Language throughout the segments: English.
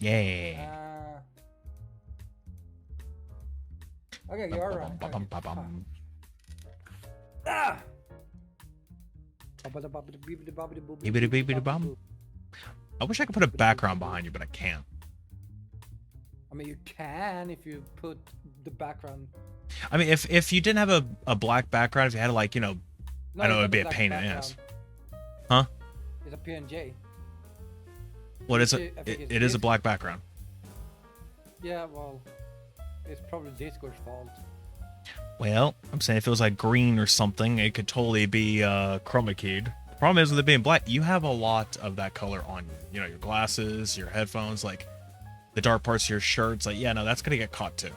Yeah. Okay, you're right. Bum-bum-bum-bum. Ah! Bibbidi-bibbidi-bum. I wish I could put a background behind you, but I can't. I mean, you can if you put the background. I mean, if you didn't have a black background, if you had like, you know, No, I know it's it'd not be a a black pain in the background. ass. Huh? It's a PNG. What is I it? think it's It is a this. black background. Yeah, well, it's probably Discord's fault. Well, I'm saying if it was like green or something, it could totally be chroma keyed. The problem is with it being black, you have a lot of that color on you. You know, your glasses, your headphones, like the dark parts of your shirts. Like, yeah, no, that's gonna get caught too.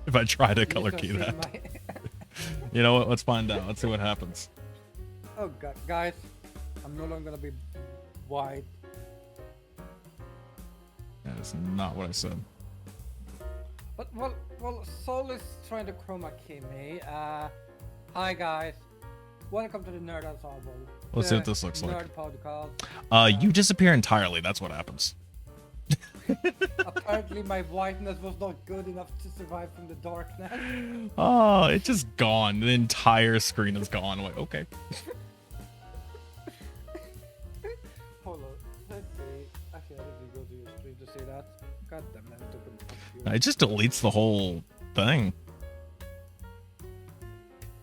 If I try to color key that. You know what? Let's find out. Let's see what happens. Oh god, guys, I'm no longer gonna be white. That is not what I said. But well, Soul is trying to chroma key me. Hi guys, welcome to the Nerd Ensemble. Let's see what this looks like. Nerd podcast. You disappear entirely. That's what happens. Apparently, my whiteness was not good enough to survive from the darkness. Oh, it's just gone. The entire screen is gone. Wait, okay. Hold on, let's see. Actually, I didn't go to your screen to see that. God damn it, I opened the computer. It just deletes the whole thing.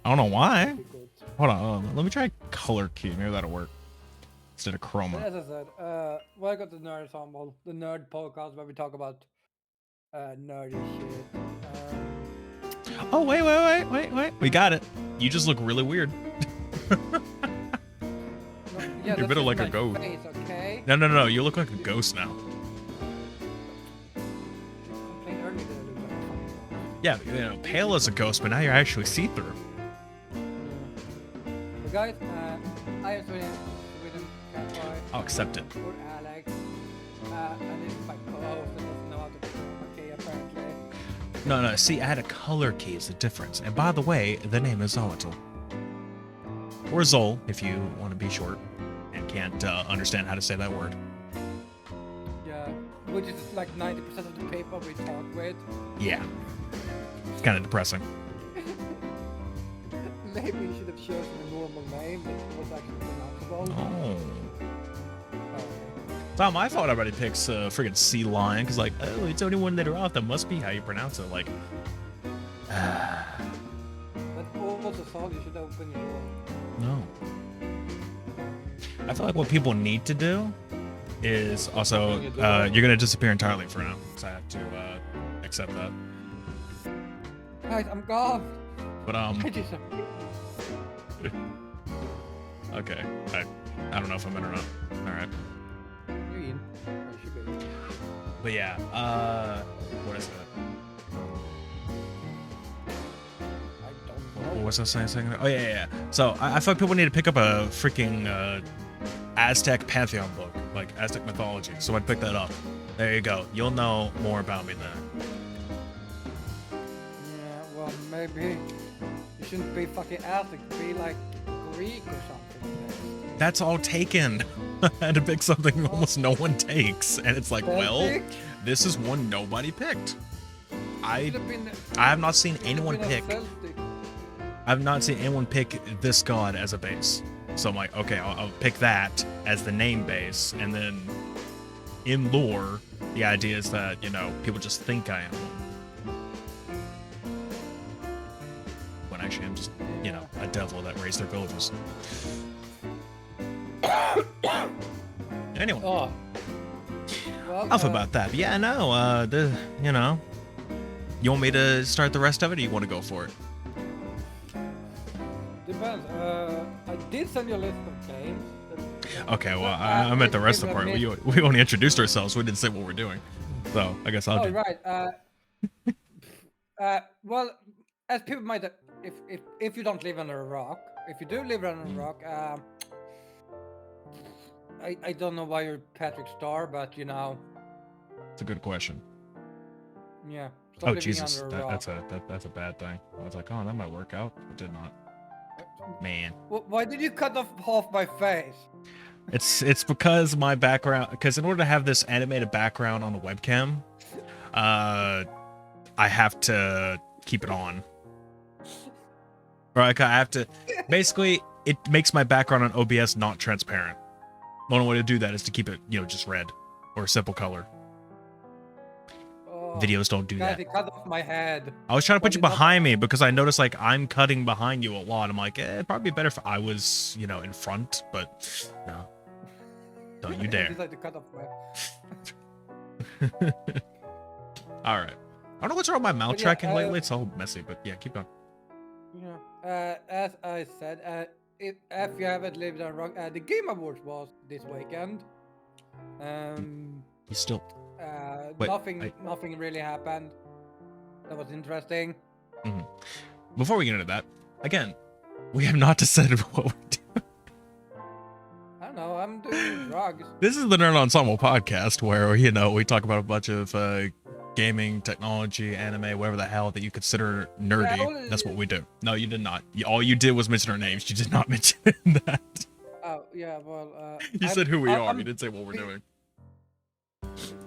I don't know why. Hold on. Let me try color key. Maybe that'll work. Instead of chroma. As I said, welcome to Nerd Ensemble, the nerd podcast where we talk about nerdy shit. Oh, wait. We got it. You just look really weird. Yeah, You're a bit of like a ghost. Face, okay? No. You look like a ghost now. Yeah, you know, pale as a ghost, but now you're actually see-through. So guys, I am Sweden Catboy. I'll accept it. Or Alex. And this is my co-host that doesn't know how to okay, apparently. No. See, add a color key is the difference. And by the way, the name is Xolotl. Or Zol, if you want to be short and can't understand how to say that word. Yeah, which is like 90% of the people we talk with. Yeah. It's kind of depressing. Maybe you should have chosen a normal name that was actually pronounceable. Oh. It's not my fault everybody picks friggin' sea lion, because like, oh, it's only one letter off. That must be how you pronounce it. Like, But also, Saul, you should open your door. no. I feel like what people need to do is also, you're going to disappear entirely for now, because I have to accept that. Guys, I'm gone. But, I disappeared. okay. I don't know if I'm in or not. All right. You're in. Or you should be. But yeah, what is that? I don't know. What's that saying? Oh yeah. So I feel like people need to pick up a freaking Aztec pantheon book, like Aztec mythology. So I'd pick that up. There you go. You'll know more about me then. Yeah, well, maybe you shouldn't be fucking Aztec. Be like Greek or something. That's all taken. I had to pick something almost no one takes, and it's like, well, this is one nobody picked. I have not seen anyone pick. I've not seen anyone pick this god as a base. So I'm like, okay, I'll pick that as the name base, and then in lore, the idea is that, you know, people just think I am one. When actually I'm just, you know, a devil that raised their villages. Anyway. Oh. Well, Enough about that. But yeah, no, you know, you want me to start the rest of it, or do you want to go for it? Depends. I did send you a list of games. Okay, well, I meant the rest of the part. We only introduced ourselves. We didn't say what we're doing. So, I guess I'll do. Right. Well, as people might, if you don't live under a rock, if you do live under a rock, I don't know why you're Patrick Star, but you know. It's a good question. Yeah. Oh Jesus, that's a bad thing. I was like, oh, that might work out. It did not. Man. Why did you cut off half my face? It's because my background. Because in order to have this animated background on the webcam, I have to keep it on. Or like I have to. Basically, it makes my background on OBS not transparent. The only way to do that is to keep it, just red or a simple color. Videos don't do that. It cut off my head. I was trying to put you behind me because I noticed like I'm cutting behind you a lot. I'm like, it'd probably be better if I was, in front, but no. Don't you dare. Like to cut off All right. I don't know what's wrong with my mouth tracking lately. It's all messy, but yeah, keep going. Yeah. As I said, if you haven't lived on rock, the Game Awards was this weekend. You still. Wait, nothing really happened. That was interesting. Mm-hmm. Before we get into that, again, we have not decided what we do. I don't know. I'm doing drugs. This is the Nerd Ensemble podcast where we talk about a bunch of gaming, technology, anime, whatever the hell that you consider nerdy. Yeah, that's what we do. No, you did not. All you did was mention our names. You did not mention that. Oh yeah, well. You said who we are. You didn't say what we're doing.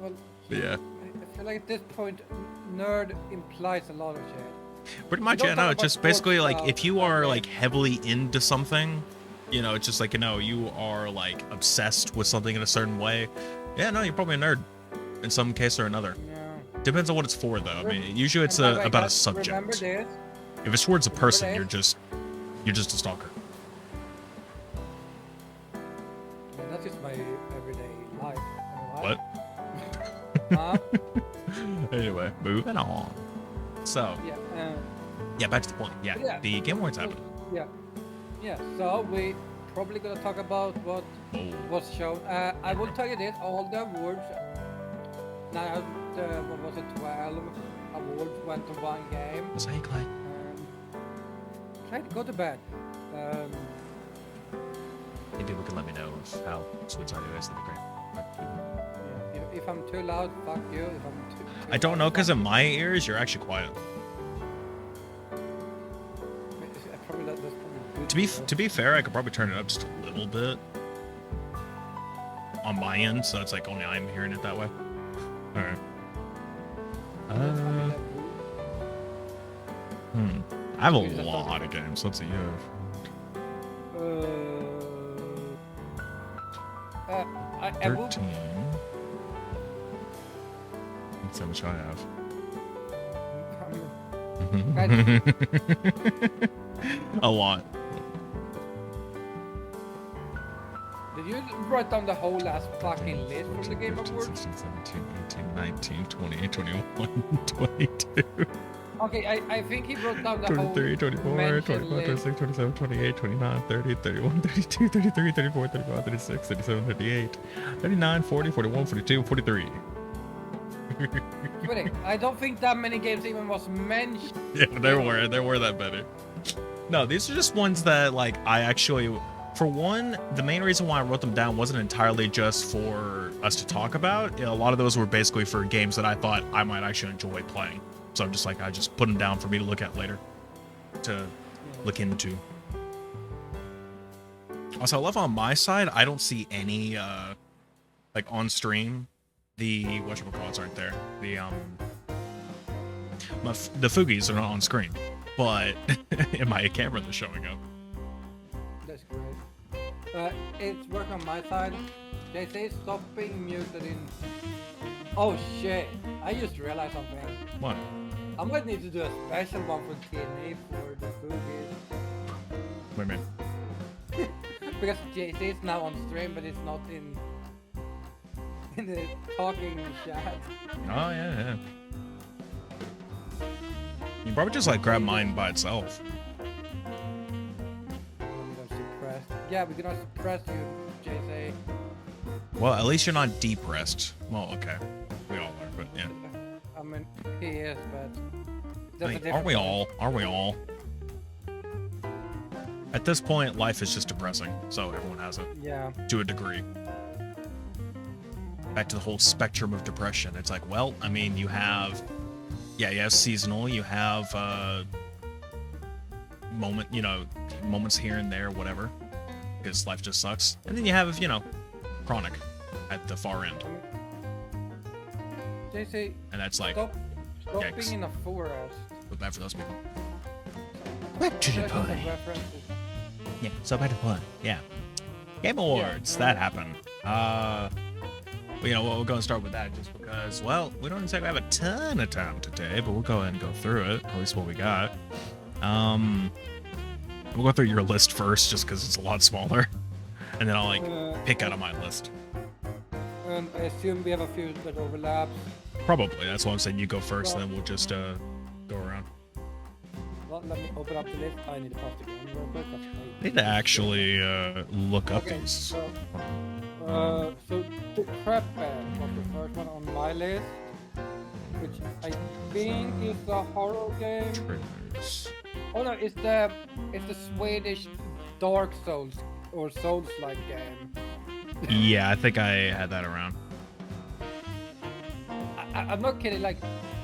Well, yeah. I feel like at this point, nerd implies a lot of shit. Pretty much, yeah. No, it's just basically like if you are like heavily into something, it's just like you are like obsessed with something in a certain way. Yeah, no, you're probably a nerd in some case or another. Yeah. Depends on what it's for, though. I mean, usually it's about a subject. If it's towards a person, you're just a stalker. That's just my everyday life. What? Anyway, moving on. So, yeah, back to the point. Yeah, the Game Awards happened. Yeah. So we probably gonna talk about what was shown. I will tell you this: all the awards. Now, what was it? 12 awards went to one game. Was I glad? Try to go to bed. Maybe people can let me know how Sweet's audio is. That'd be great. If I'm too loud, fuck you. If I'm too I don't know, because in my ears, you're actually quiet. To be fair, I could probably turn it up just a little bit on my end, so it's like only I'm hearing it that way. All right. I have a lot of games. Let's see. You have 13. Let's see how much I have. A lot. Did you write down the whole last fucking list from the Game Awards? 16, 17, 18, 19, 20, 21, 22. Okay, I think he wrote down the 23, 24, 25, 26, 27, 28, 29, 30, 31, 32, 33, 34, 35, 36, 37, 38, 39, 40, 41, 42, 43. I don't think that many games even was mentioned. Yeah, there were that many. No, these are just ones that like I actually, for one, the main reason why I wrote them down wasn't entirely just for us to talk about. A lot of those were basically for games that I thought I might actually enjoy playing. So I'm just like, I just put them down for me to look at later, to look into. Also, I love on my side, I don't see any like on stream. The whatchamacallits aren't there. The Fugies are not on screen, but in my camera they're showing up. That's great. It's work on my side. They say stop being muted in. Oh shit! I just realized something. What? I might need to do a special one for TNA for the Fugies. Wait a minute. Because JC is now on stream, but it's not in the talking chat. Oh yeah. You probably just like grab mine by itself. Yeah, we're gonna suppress you, JC. Well, at least you're not depressed. Well, okay. We all are, but yeah. I mean, he is, but... I mean, aren't we all? Aren't we all? At this point, life is just depressing, so everyone has it. Yeah. To a degree. Back to the whole spectrum of depression. It's like, well, I mean, you have... Yeah, you have seasonal, you have moments here and there, whatever. Because life just sucks. And then you have, Chronic at the far end. They say, And that's like, stop yikes. being in a forest. Feel bad for those people. Back to the point. Yeah, so back to the point. Yeah. Game Awards, that happened. You know, we'll go and start with that just because, well, we don't exactly have a ton of time today, but we'll go ahead and go through it, at least what we got. We'll go through your list first, just because it's a lot smaller, and then I'll, like, pick out of my list. And I assume we have a few that overlaps. Probably, that's why I'm saying you go first, and then we'll just, go around. Well, let me open up the list. I need to pause the game real quick. I need to actually, look up these. So the Crap Band was the first one on my list, which I think is a horror game. Trailers. Oh no, it's the Swedish Dark Souls or Souls-like game. Yeah, I think I had that around. I'm not kidding. Like,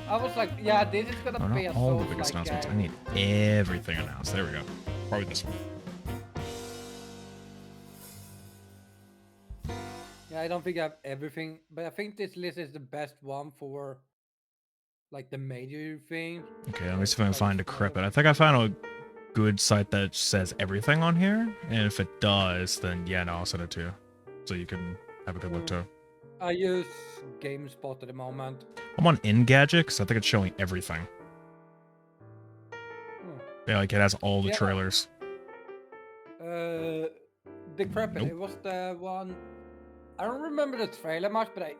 I was like, yeah, this is gonna be a all the biggest Souls-like announcements. game. I need everything announced. There we go. Probably this one. Yeah, I don't think I have everything, but I think this list is the best one for like the major thing. Okay, let me see if I can find Decrepit. I think I found a good site that says everything on here, and if it does, then yeah, no, I'll send it to you, so you can have a good look too. I use GameSpot at the moment. I'm on Engadget because I think it's showing everything. Yeah, like it has all the trailers. Decrepit. Nope. It was the one. I don't remember the trailer much, but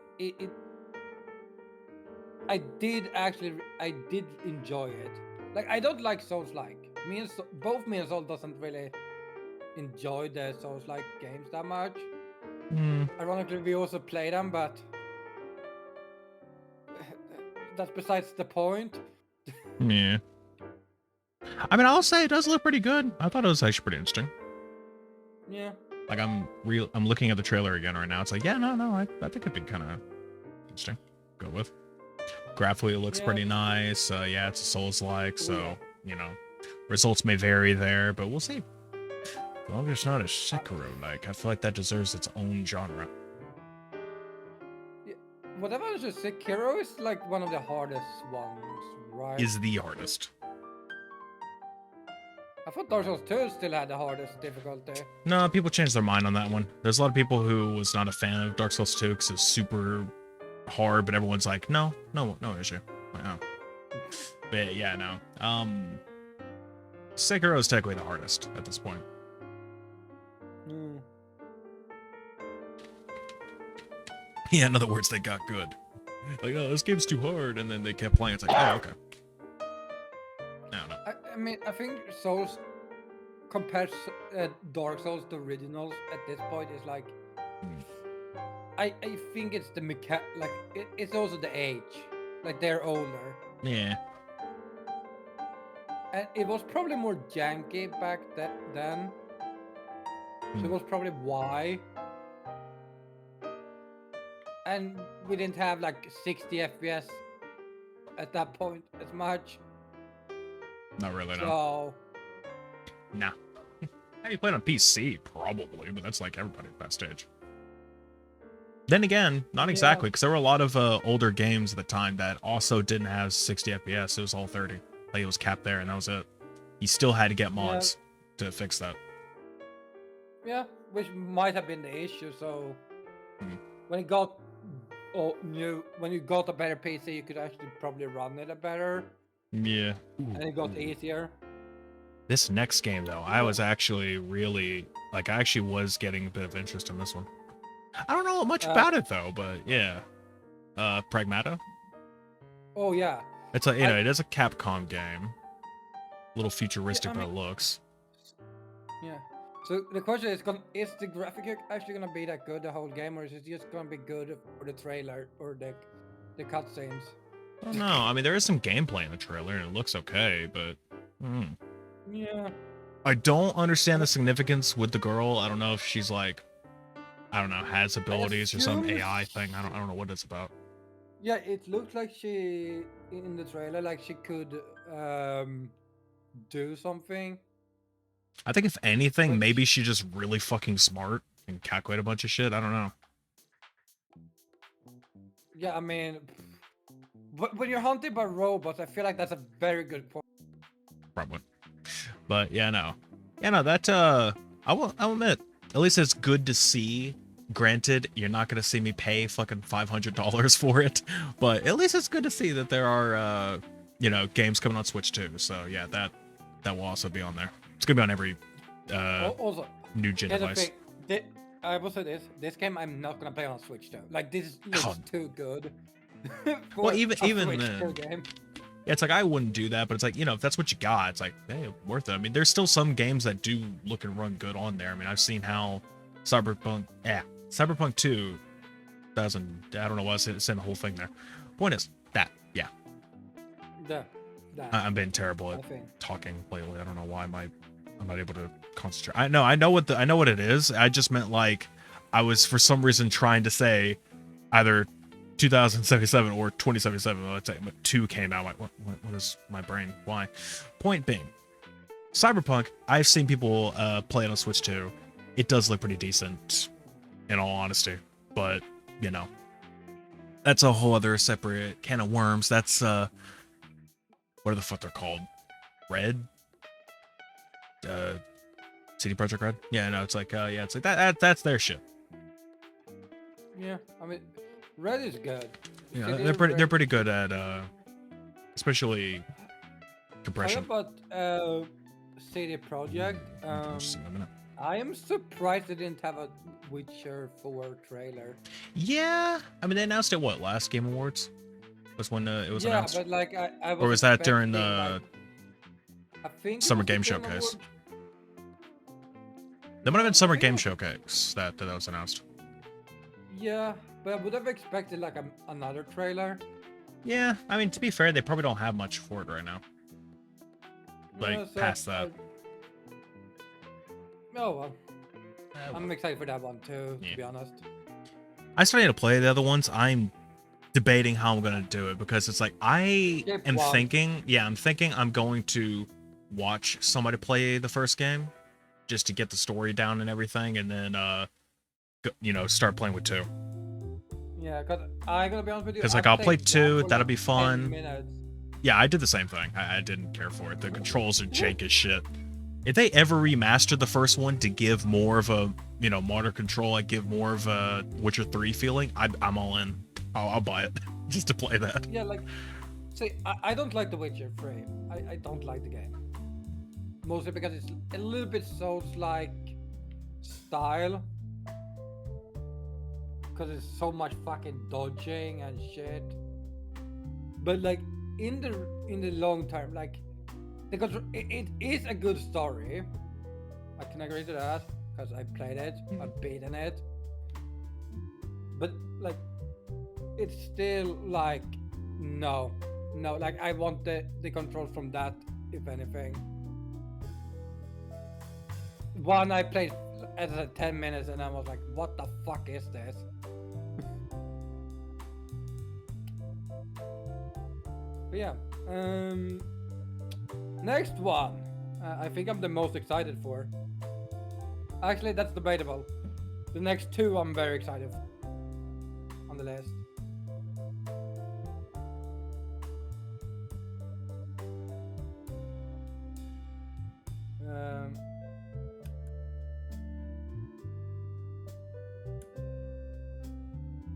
I did enjoy it. Like, I don't like Souls-like. Both me and Soul doesn't really enjoy the Souls-like games that much. Ironically, we also play them, but that's besides the point. Yeah. I mean, I'll say it does look pretty good. I thought it was actually pretty interesting. Yeah. Like I'm looking at the trailer again right now. It's like, yeah, no, I think it'd be kind of interesting. Go with. Graphically, it looks pretty nice. Yeah, it's a Souls-like, so you know, results may vary there, but we'll see. As long as it's not a Sekiro-like, I feel like that deserves its own genre. Yeah. Whatever is a Sekiro is like one of the hardest ones, right? Is the hardest. I thought Dark Souls 2 still had the hardest difficulty. No, people changed their mind on that one. There's a lot of people who was not a fan of Dark Souls 2 because it's super hard, but everyone's like, no issue. Like, oh. But yeah, no. Sekiro is technically the hardest at this point. Yeah, in other words, they got good. Like, oh, this game's too hard, and then they kept playing. It's like, oh, okay. No. I mean, I think Souls compared Dark Souls, the originals, at this point is like, I think it's the it's also the age, like they're older. Yeah. And it was probably more janky back then, so it was probably why. And we didn't have like 60 FPS at that point as much. Not really, no. So, nah. Hey, you played on PC, probably, but that's like everybody at that stage. Then again, not exactly, because there were a lot of older games at the time that also didn't have 60 FPS. It was all 30. Like, it was capped there, and that was it. You still had to get mods to fix that. Yeah, which might have been the issue. So when it got when you got a better PC, you could actually probably run it a better. Yeah. And it got easier. This next game, though, I was actually really, like, I actually was getting a bit of interest in this one. I don't know much about it, though, but yeah. Pragmata? Oh, yeah. It's a, it is a Capcom game. A little futuristic, but it looks. Yeah. So the question is the graphic actually gonna be that good the whole game, or is it just gonna be good for the trailer or the cutscenes? I don't know. I mean, there is some gameplay in the trailer, and it looks okay, but... Yeah. I don't understand the significance with the girl. I don't know if she's like... I don't know, has abilities or some AI thing. I don't know what it's about. Yeah, it looks like she, in the trailer, like she could do something. I think if anything, maybe she's just really fucking smart and calculate a bunch of shit. I don't know. Yeah, I mean, when you're hunted by robots, I feel like that's a very good point. Probably. But yeah, no. Yeah, no, that I'll admit, at least it's good to see. Granted, you're not gonna see me pay fucking $500 for it, but at least it's good to see that there are you know, games coming on Switch too. So yeah, that will also be on there. It's gonna be on every Also, new gen here's the device. thing. I will say this game I'm not gonna play on Switch though. Like this looks Oh. too good. For Well, even Switch then, game. yeah, it's like I wouldn't do that, but it's like, you know, if that's what you got, it's like, hey, worth it. I mean, there's still some games that do look and run good on there. I mean, I've seen how Cyberpunk 2 doesn't, I don't know why I said the whole thing there. Point is that, yeah. I'm being terrible at talking lately. I don't know why I'm not able to concentrate. I know what it is. I just meant like I was for some reason trying to say either 2077 or 2077. Let's say 2 came out. Like, what is my brain? Why? Point being, Cyberpunk, I've seen people play it on Switch too. It does look pretty decent, in all honesty. But, you know, that's a whole other separate can of worms. That's, what are the fuck they're called? Red? CD Projekt Red? Yeah, no, it's like, yeah, it's like that's their shit. Yeah, I mean, Red is good. Yeah, they're pretty good at especially compression. How about CD Projekt? I am surprised they didn't have a Witcher 4 trailer. Yeah, I mean they announced it what, last Game Awards? Was when it was announced. Yeah, but like I was or was that during the I think Summer Game Showcase? There might have been Summer Game Showcase that was announced. Yeah, but I would have expected like another trailer. Yeah, I mean, to be fair, they probably don't have much for it right now. Like, so past that. Oh, well. I'm excited for that one too, to be honest. I still need to play the other ones. I'm debating how I'm going to do it because it's like, I'm thinking I'm going to watch somebody play the first game just to get the story down and everything, and then, you know, start playing with 2. Yeah, because I'm gonna be honest with you. Because like I'll play 2, that'll be fun. Minutes. Yeah, I did the same thing. I didn't care for it. The controls are jank as shit. If they ever remastered the first one to give more of a, you know, modern control, like give more of a Witcher 3 feeling, I'm all in. I'll buy it just to play that. Yeah, like, see, I don't like the Witcher 3. I don't like the game. Mostly because it's a little bit Souls-like style. Because it's so much fucking dodging and shit. But like in the long term, like because it is a good story. I can agree to that because I played it, I've beaten it. But like it's still like no, like I want the controls from that, if anything. One I played as 10 minutes and I was like, what the fuck is this? But yeah, next one, I think I'm the most excited for. Actually, that's debatable. The next 2 I'm very excited for on the list.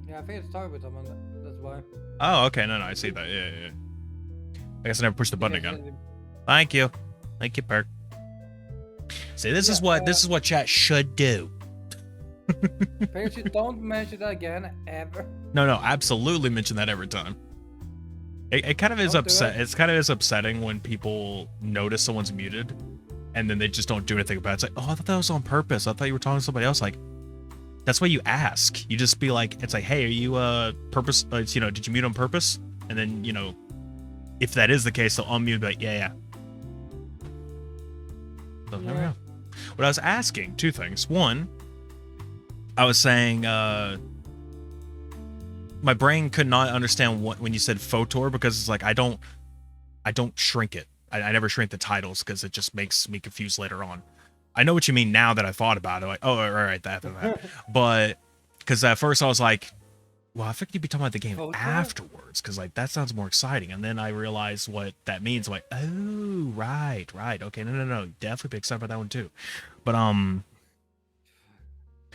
Yeah, I think it's target with someone, that's why. Oh, okay, no, I see that, yeah. I guess I never pushed the button again. Thank you, Perk. See, this is what chat should do. Percy, don't mention that again, ever. No, absolutely mention that every time. It kind of is It's kind of is upsetting when people notice someone's muted, and then they just don't do anything about it. It's like, oh, I thought that was on purpose. I thought you were talking to somebody else. Like, that's why you ask. You just be like, it's like, hey, are you purpose? You know, did you mute on purpose? And then, you know, if that is the case, they'll unmute. But yeah. So there we go. What I was asking, 2 things. One, I was saying, my brain could not understand when you said Photor, because it's like I don't shrink it. I never shrink the titles because it just makes me confused later on. I know what you mean now that I thought about it. Like, oh, all right, that. But because at first I was like, Well, I think you'd be talking about the game Photo? afterwards, because like that sounds more exciting. And then I realized what that means. I'm like, oh, right, okay, no, definitely be excited about that one too. But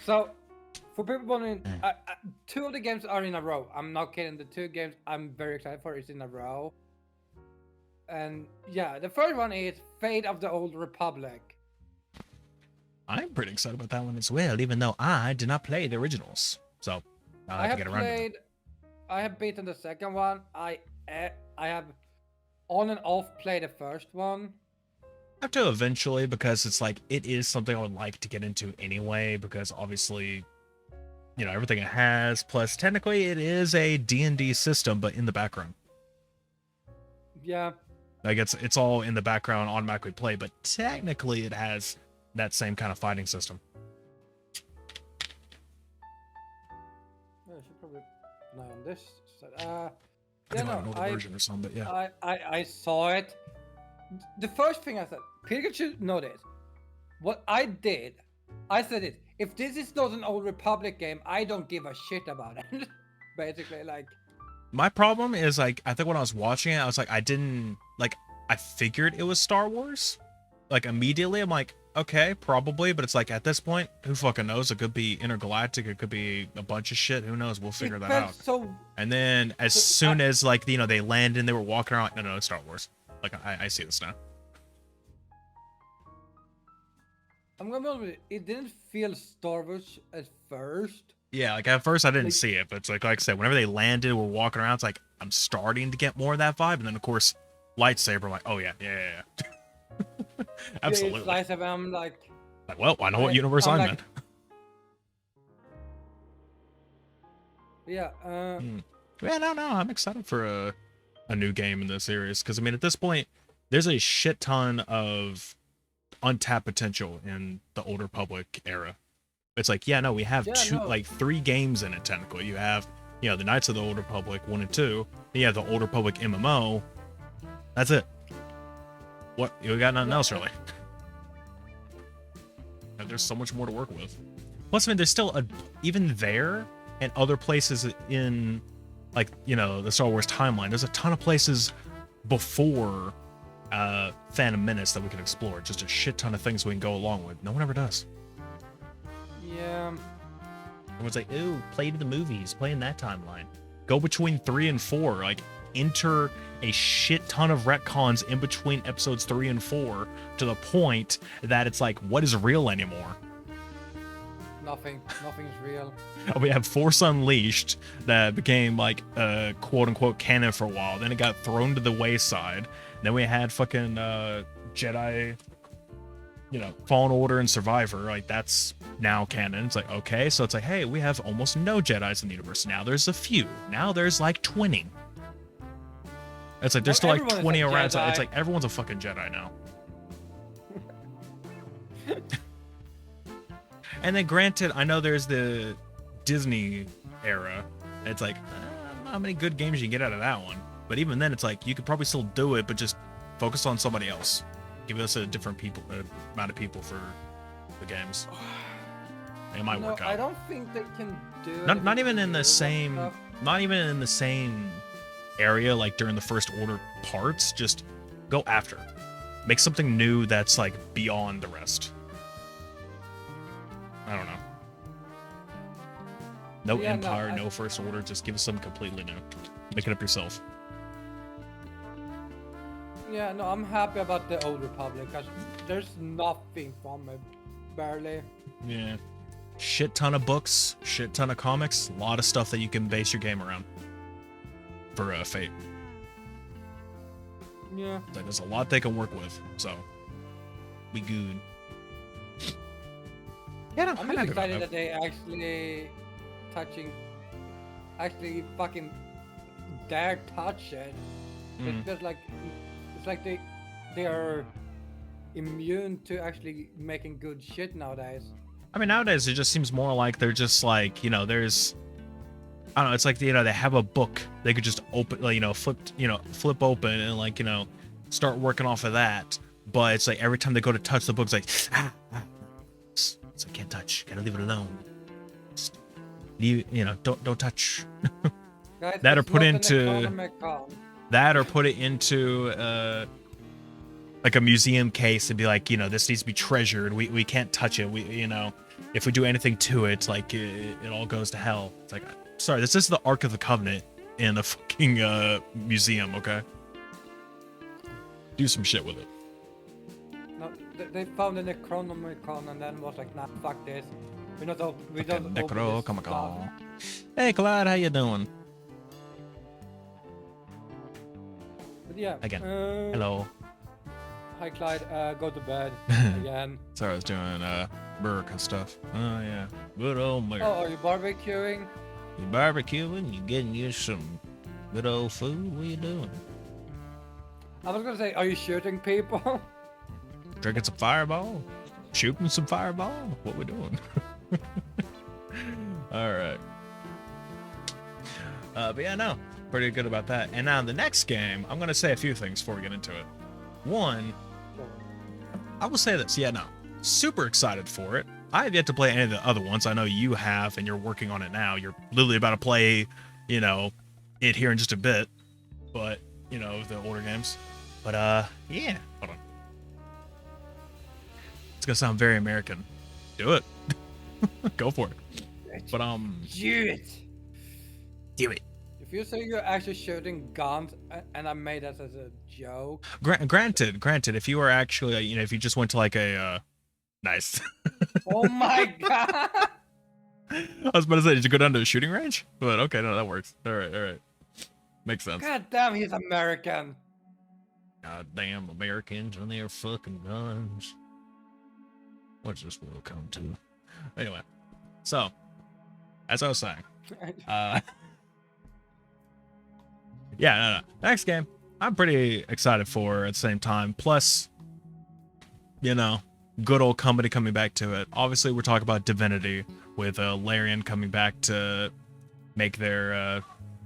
So, for people wondering, eh, 2 of the games are in a row. I'm not kidding. The 2 games I'm very excited for is in a row. And yeah, the first one is Fate of the Old Republic. I'm pretty excited about that one as well, even though I did not play the originals. So I'll have to get around to it. I have beaten the second one. I have on and off played the first one. I have to eventually, because it's like it is something I would like to get into anyway, because obviously, you know, everything it has, plus technically it is a D&D system, but in the background. Yeah. Like it's all in the background, automatically play, but technically it has that same kind of fighting system. I should probably lie on this side. I think an older version or something, but yeah. I saw it. The first thing I said, Peter should know this. What I did, I said it. If this is not an Old Republic game, I don't give a shit about it. Basically, like. My problem is, like, I think when I was watching it, I was like, I figured it was Star Wars. Like, immediately, I'm like, okay, probably, but it's like, at this point, who fucking knows? It could be intergalactic, it could be a bunch of shit, who knows? We'll figure that out. And then, as soon as, like, you know, they landed and they were walking around, like, no, it's Star Wars. Like, I see this now. I'm gonna be honest with you, it didn't feel Star Wars at first. Yeah, like at first I didn't see it, but it's like I said, whenever they landed, we're walking around, it's like I'm starting to get more of that vibe, and then of course, lightsaber, I'm like, oh yeah. Absolutely. Yeah, lightsaber, I'm like, well, I know what universe I'm in. Yeah. Yeah, no, I'm excited for a new game in this series, because I mean, at this point, there's a shit ton of untapped potential in the Old Republic era. It's like, yeah, no, we have like 3 games in it technically. You have, you know, the Knights of the Old Republic 1 and 2. Then you have the Old Republic MMO. That's it. What? You got nothing else really. And there's so much more to work with. Plus, I mean, there's still even there and other places in, like, you know, the Star Wars timeline. There's a ton of places before Phantom Menace that we can explore. Just a shit ton of things we can go along with. No one ever does. Yeah. Everyone's like, ooh, play to the movies, play in that timeline. Go between 3 and 4, like enter a shit ton of retcons in between episodes 3 and 4 to the point that it's like, what is real anymore? Nothing's real. We have Force Unleashed that became like quote unquote canon for a while. Then it got thrown to the wayside. Then we had fucking Jedi, you know, Fallen Order and Survivor, like that's now canon. It's like, okay, so it's like, hey, we have almost no Jedis in the universe. Now there's a few. Now there's like 20. It's like there's still like 20 around. It's like everyone's a fucking Jedi now. And then granted, I know there's the Disney era. It's like, how many good games you can get out of that one? But even then, it's like you could probably still do it, but just focus on somebody else. Give us a different amount of people for the games. It might work out. I don't think they can do it. Not even in the same. Not even in the same area like during the First Order parts. Just go after. Make something new that's like beyond the rest. I don't know. No Empire, no First Order. Just give us something completely new. Make it up yourself. Yeah, no, I'm happy about the Old Republic because there's nothing from it, barely. Yeah. Shit ton of books, shit ton of comics, a lot of stuff that you can base your game around for Fate. Yeah. Like, there's a lot they can work with, so we good. Yeah, no, I'm just excited that they actually fucking dare touch it. It's like they are immune to actually making good shit nowadays. I mean, nowadays it just seems more like they're just like, you know, there's, I don't know, it's like, you know, they have a book they could just open, like, you know, flip open and like, you know, start working off of that. But it's like every time they go to touch the book, it's like, it's like, can't touch, gotta leave it alone. You know, don't touch. Guys, That or it's put not an into economic con. that or put it into like a museum case and be like, you know, this needs to be treasured. We can't touch it. We, you know, if we do anything to it, like it all goes to hell. It's like, sorry, this is the Ark of the Covenant in a fucking museum, okay? Do some shit with it. No, they found an Necronomicon and then was like, nah, fuck this. We don't open this stuff. Hey, Clyde, how you doing? But yeah. Again. Hello. Hi, Clyde. Go to bed again. Sorry, I was doing America stuff. Oh yeah, good old America. Oh, are you barbecuing? You barbecuing? You getting you some good old food? What are you doing? I was gonna say, are you shooting people? Drinking some Fireball? Shooting some Fireball? What we doing? All right. But yeah, no, pretty good about that. And now the next game, I'm gonna say a few things before we get into it. One, I will say this. Yeah, no, super excited for it. I have yet to play any of the other ones. I know you have, and you're working on it now. You're literally about to play, you know, it here in just a bit. But you know, the older games. But yeah, hold on. It's gonna sound very American. Do it. Go for it. But Do it. Do it. If you say you're actually shooting guns, and I made that as a joke. Granted, if you were actually, you know, if you just went to like a, nice. Oh my god. I was about to say, did you go down to a shooting range? But okay, no, that works. All right. Makes sense. God damn, he's American. God damn Americans and their fucking guns. What's this world come to? Anyway, so, as I was saying, yeah, no. Next game, I'm pretty excited for at the same time. Plus, you know, good old company coming back to it. Obviously, we're talking about Divinity with Larian coming back to make their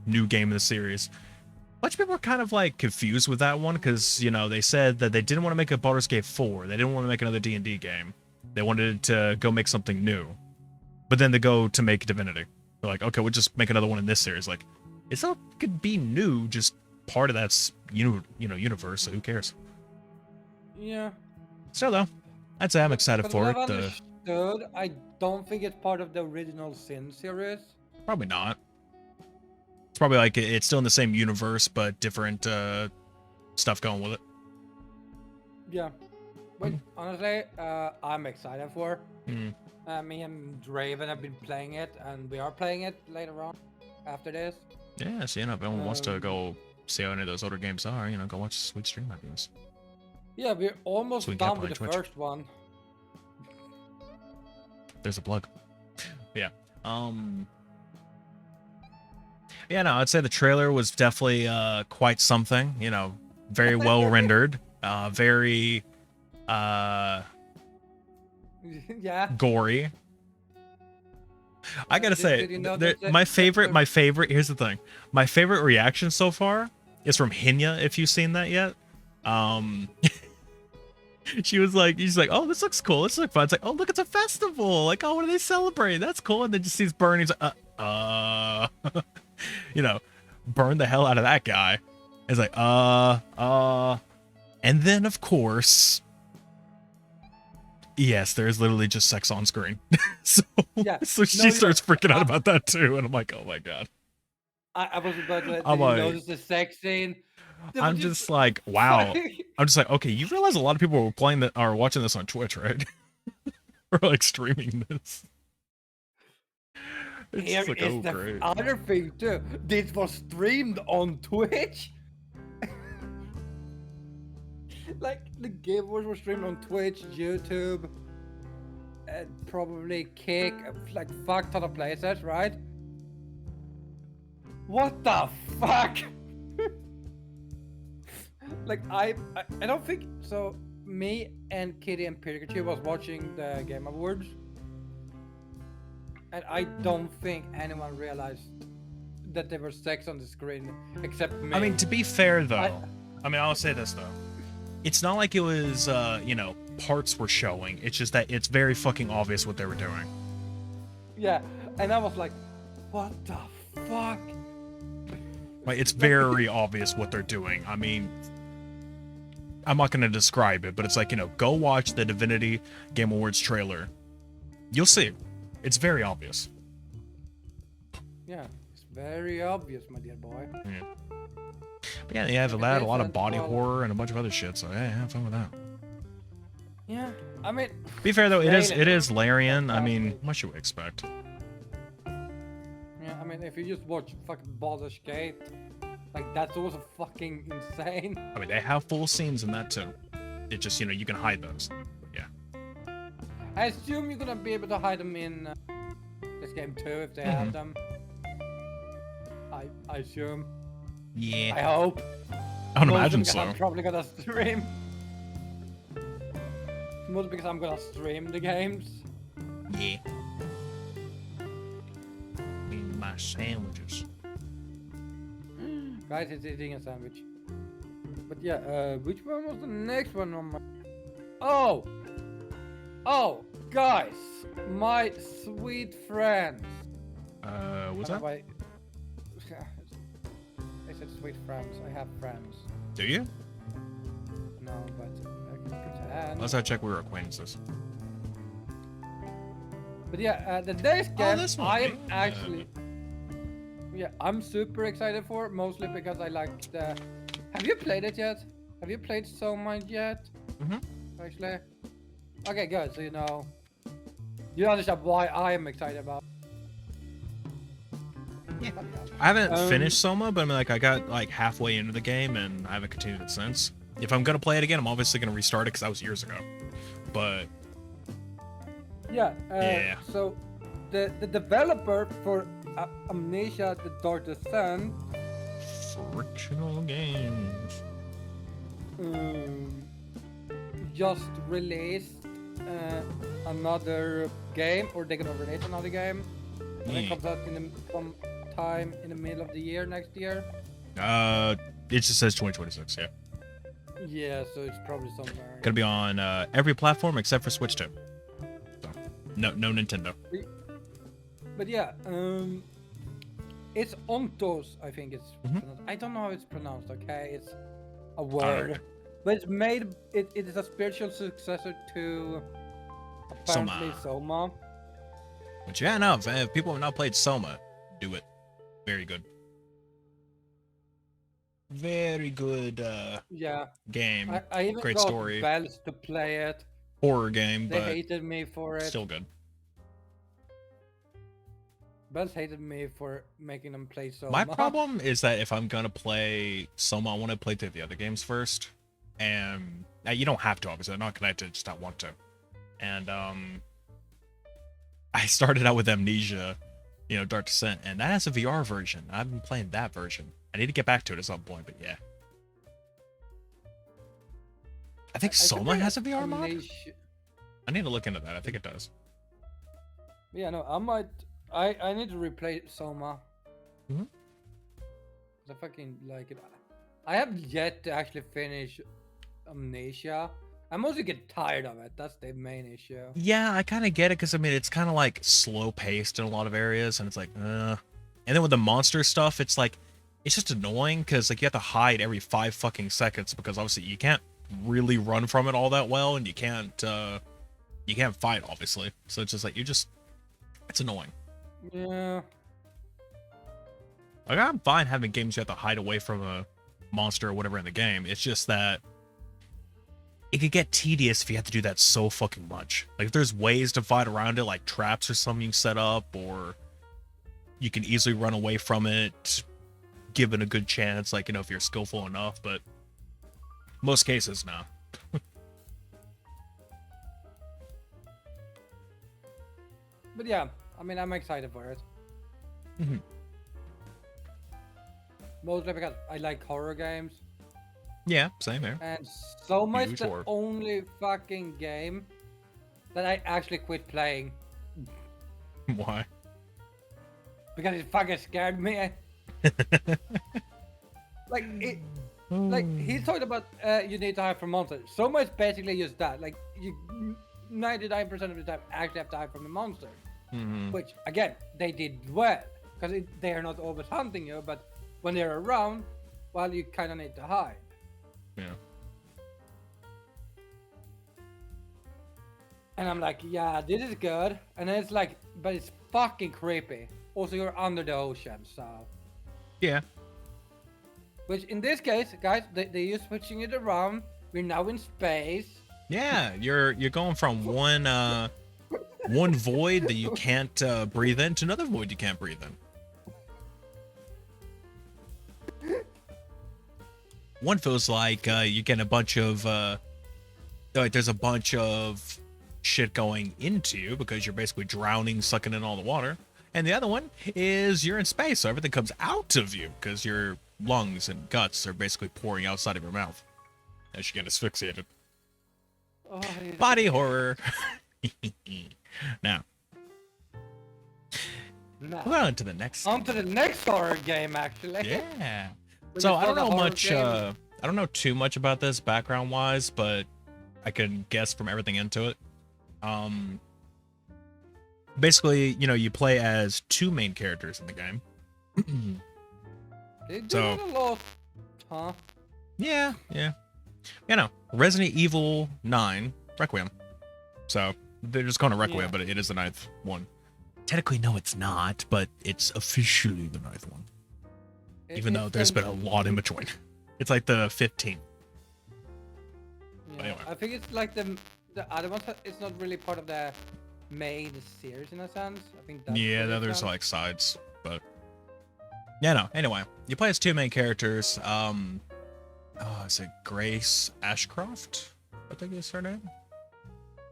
new game in the series. A bunch of people were kind of like confused with that one because, you know, they said that they didn't want to make a Baldur's Gate 4. They didn't want to make another D&D game. They wanted to go make something new. But then they go to make Divinity. They're like, okay, we'll just make another one in this series. Like, it's not could be new, just part of that's universe, so who cares? Yeah. Still though, I'd say I'm excited for it. Understood, I don't think it's part of the original Sin series. Probably not. It's probably like it's still in the same universe, but different stuff going with it. Yeah. But honestly, I'm excited for. Me and Draven have been playing it, and we are playing it later on after this. Yeah, so, you know, if anyone wants to go see how any of those older games are, you know, go watch a sweet stream like this. Yeah, we're almost done with the first one. There's a plug. Yeah. Yeah, no, I'd say the trailer was definitely quite something. You know, very well rendered. Very yeah. Gory. I gotta say, my favorite, here's the thing. My favorite reaction so far is from Hinya, if you've seen that yet. She's like, oh, this looks cool. This looks fun. It's like, oh, look, it's a festival. Like, oh, what do they celebrate? That's cool. And then just sees burning. He's like, you know, burn the hell out of that guy. It's like, and then of course, yes, there's literally just sex on screen. so she starts freaking out about that too, and I'm like, oh my god. I was about to notice the sex scene. I'm just like, wow. I'm just like, okay, you realize a lot of people were playing that are watching this on Twitch, right? Or like streaming this. It's Here like, is the great. other thing too. This was streamed on Twitch. Like the game was streamed on Twitch, YouTube, and probably Kick, like fuck ton of places, right? What the fuck? Like I don't think so. Me and Kitty and Pikachu was watching the Game Awards, and I don't think anyone realized that there was sex on the screen except me. I mean, to be fair though, I'll say this though. It's not like it was, you know, parts were showing. It's just that it's very fucking obvious what they were doing. Yeah, and I was like, what the fuck? Like, it's very obvious what they're doing. I mean, I'm not going to describe it, but it's like, you know, go watch the Divinity Game Awards trailer. You'll see. It's very obvious. Yeah, it's very obvious, my dear boy. Yeah. But yeah, they have a lot of body horror and a bunch of other shit, so yeah, have fun with that. Yeah, I mean... Be fair though, it is Larian. I mean, what should we expect? Yeah, I mean, if you just watch fucking Baldur's Gate, like, that's also fucking insane. I mean, they have full scenes in that too. It just, you know, you can hide those. Yeah. I assume you're gonna be able to hide them in this game too, if they have them. I assume. Yeah. I hope. I don't imagine so. I'm probably gonna stream. Mostly because I'm gonna stream the games. Yeah. Eating my sandwiches. Guys, he's eating a sandwich. But yeah, which one was the next one on my... Oh! Oh, guys! My sweet friends! What's that? I said sweet friends. I have friends. Do you? No, but I can pretend. Let's have to check we were acquaintances. But yeah, the next game this one, I am right? actually... Yeah, I'm super excited for, mostly because I like the... Have you played it yet? Have you played Soma yet? Actually? Okay, good, so you know... You understand why I am excited about. Yeah. I haven't finished Soma, but I mean, like, I got like halfway into the game and I haven't continued it since. If I'm gonna play it again, I'm obviously gonna restart it because that was years ago. But Yeah, yeah. So the developer for Amnesia: The Dark Descent, Frictional Games, just released another game, or they're gonna release another game. And it comes out in sometime in the middle of the year next year. It just says 2026. Yeah. Yeah, so it's probably somewhere. Gonna be on every platform except for Switch 2. So, no Nintendo. But yeah, it's Ontos, I think it's pronounced. I don't know how it's pronounced, okay? It's a word. Alright. But it's made, it is a spiritual successor to apparently Soma. But yeah, no, if people have not played Soma, do it. Very good. Very good Yeah. game. I even Great got story. Bells to play it. Horror game, They but hated me for it. still good. Bells hated me for making them play Soma. My problem is that if I'm gonna play Soma, I want to play through the other games first. And you don't have to, obviously. I'm not connected, just not want to. And I started out with Amnesia, you know, Dark Descent, and that has a VR version. I've been playing that version. I need to get back to it at some point, but yeah. I think Soma has a VR mod? I need to look into that. I think it does. Yeah, no, I might... I need to replay Soma. Mhm. I fucking like it. I have yet to actually finish Amnesia. I mostly get tired of it. That's the main issue. Yeah, I kind of get it, because, I mean, it's kind of, like, slow-paced in a lot of areas, and it's like, And then with the monster stuff, it's like, it's just annoying, because, like, you have to hide every 5 fucking seconds, because, obviously, you can't really run from it all that well, and you can't fight, obviously. So it's just like, it's annoying. Yeah. Like, I'm fine having games you have to hide away from a monster or whatever in the game. It's just that it could get tedious if you have to do that so fucking much. Like, if there's ways to fight around it, like traps or something you set up, or you can easily run away from it, given a good chance, like, you know, if you're skillful enough, but most cases, no. But yeah, I mean, I'm excited for it. Mostly because I like horror games. Yeah, same here. And Soma is the Usual. only fucking game that I actually quit playing. Why? Because it fucking scared me. Like, he talked about you need to hide from monsters. Soma is basically just that. Like, you 99% of the time actually have to hide from the monster. Which, again, they did well. because they are not always hunting you, but when they're around, well, you kind of need to hide. Yeah. And I'm like, yeah, this is good. And then it's like, but it's fucking creepy. Also, you're under the ocean, so. Yeah. Which in this case, guys, they're switching it around. We're now in space. Yeah, you're going from one void that you can't breathe in to another void you can't breathe in. One feels like you get a bunch of like there's a bunch of shit going into you because you're basically drowning, sucking in all the water. And the other one is you're in space, so everything comes out of you because your lungs and guts are basically pouring outside of your mouth as you get asphyxiated. Oh, Body horror. Now, we're on to the next. On to the next horror game, actually. Yeah. So I don't know much. I don't know too much about this background wise, but I can guess from everything into it. Basically, you know, you play as two main characters in the game. They do So- it a lot, huh? Yeah. You know, Resident Evil 9 Requiem. So they're just calling it Requiem, Yeah. but it is the 9th one. Technically, no, it's not, but it's officially the 9th one. Even though there's been a lot in between. It's like the 15th. Yeah, anyway. I think it's like the other ones. It's not really part of the main series in a sense. I think that's Yeah, what the it's others done. like sides, but yeah, no. Anyway, you play as two main characters. Is it Grace Ashcroft? I think is her name.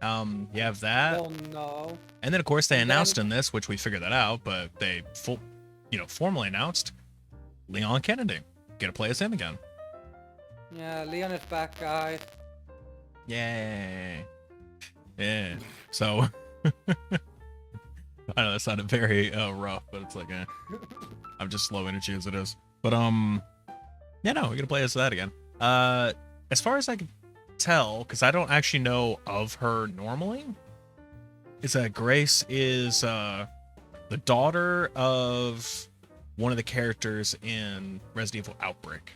You have that, Don't know. and then of course they And then- announced in this, which we figured that out, but they formally announced Leon Kennedy. Get to play as him again. Yeah, Leon is back, guys. Yay! Yeah. So I know that sounded very rough, but it's like, I'm just slow energy as it is. But yeah, no, we're gonna play as that again. As far as I can tell, because I don't actually know of her normally, is that Grace is the daughter of one of the characters in Resident Evil Outbreak.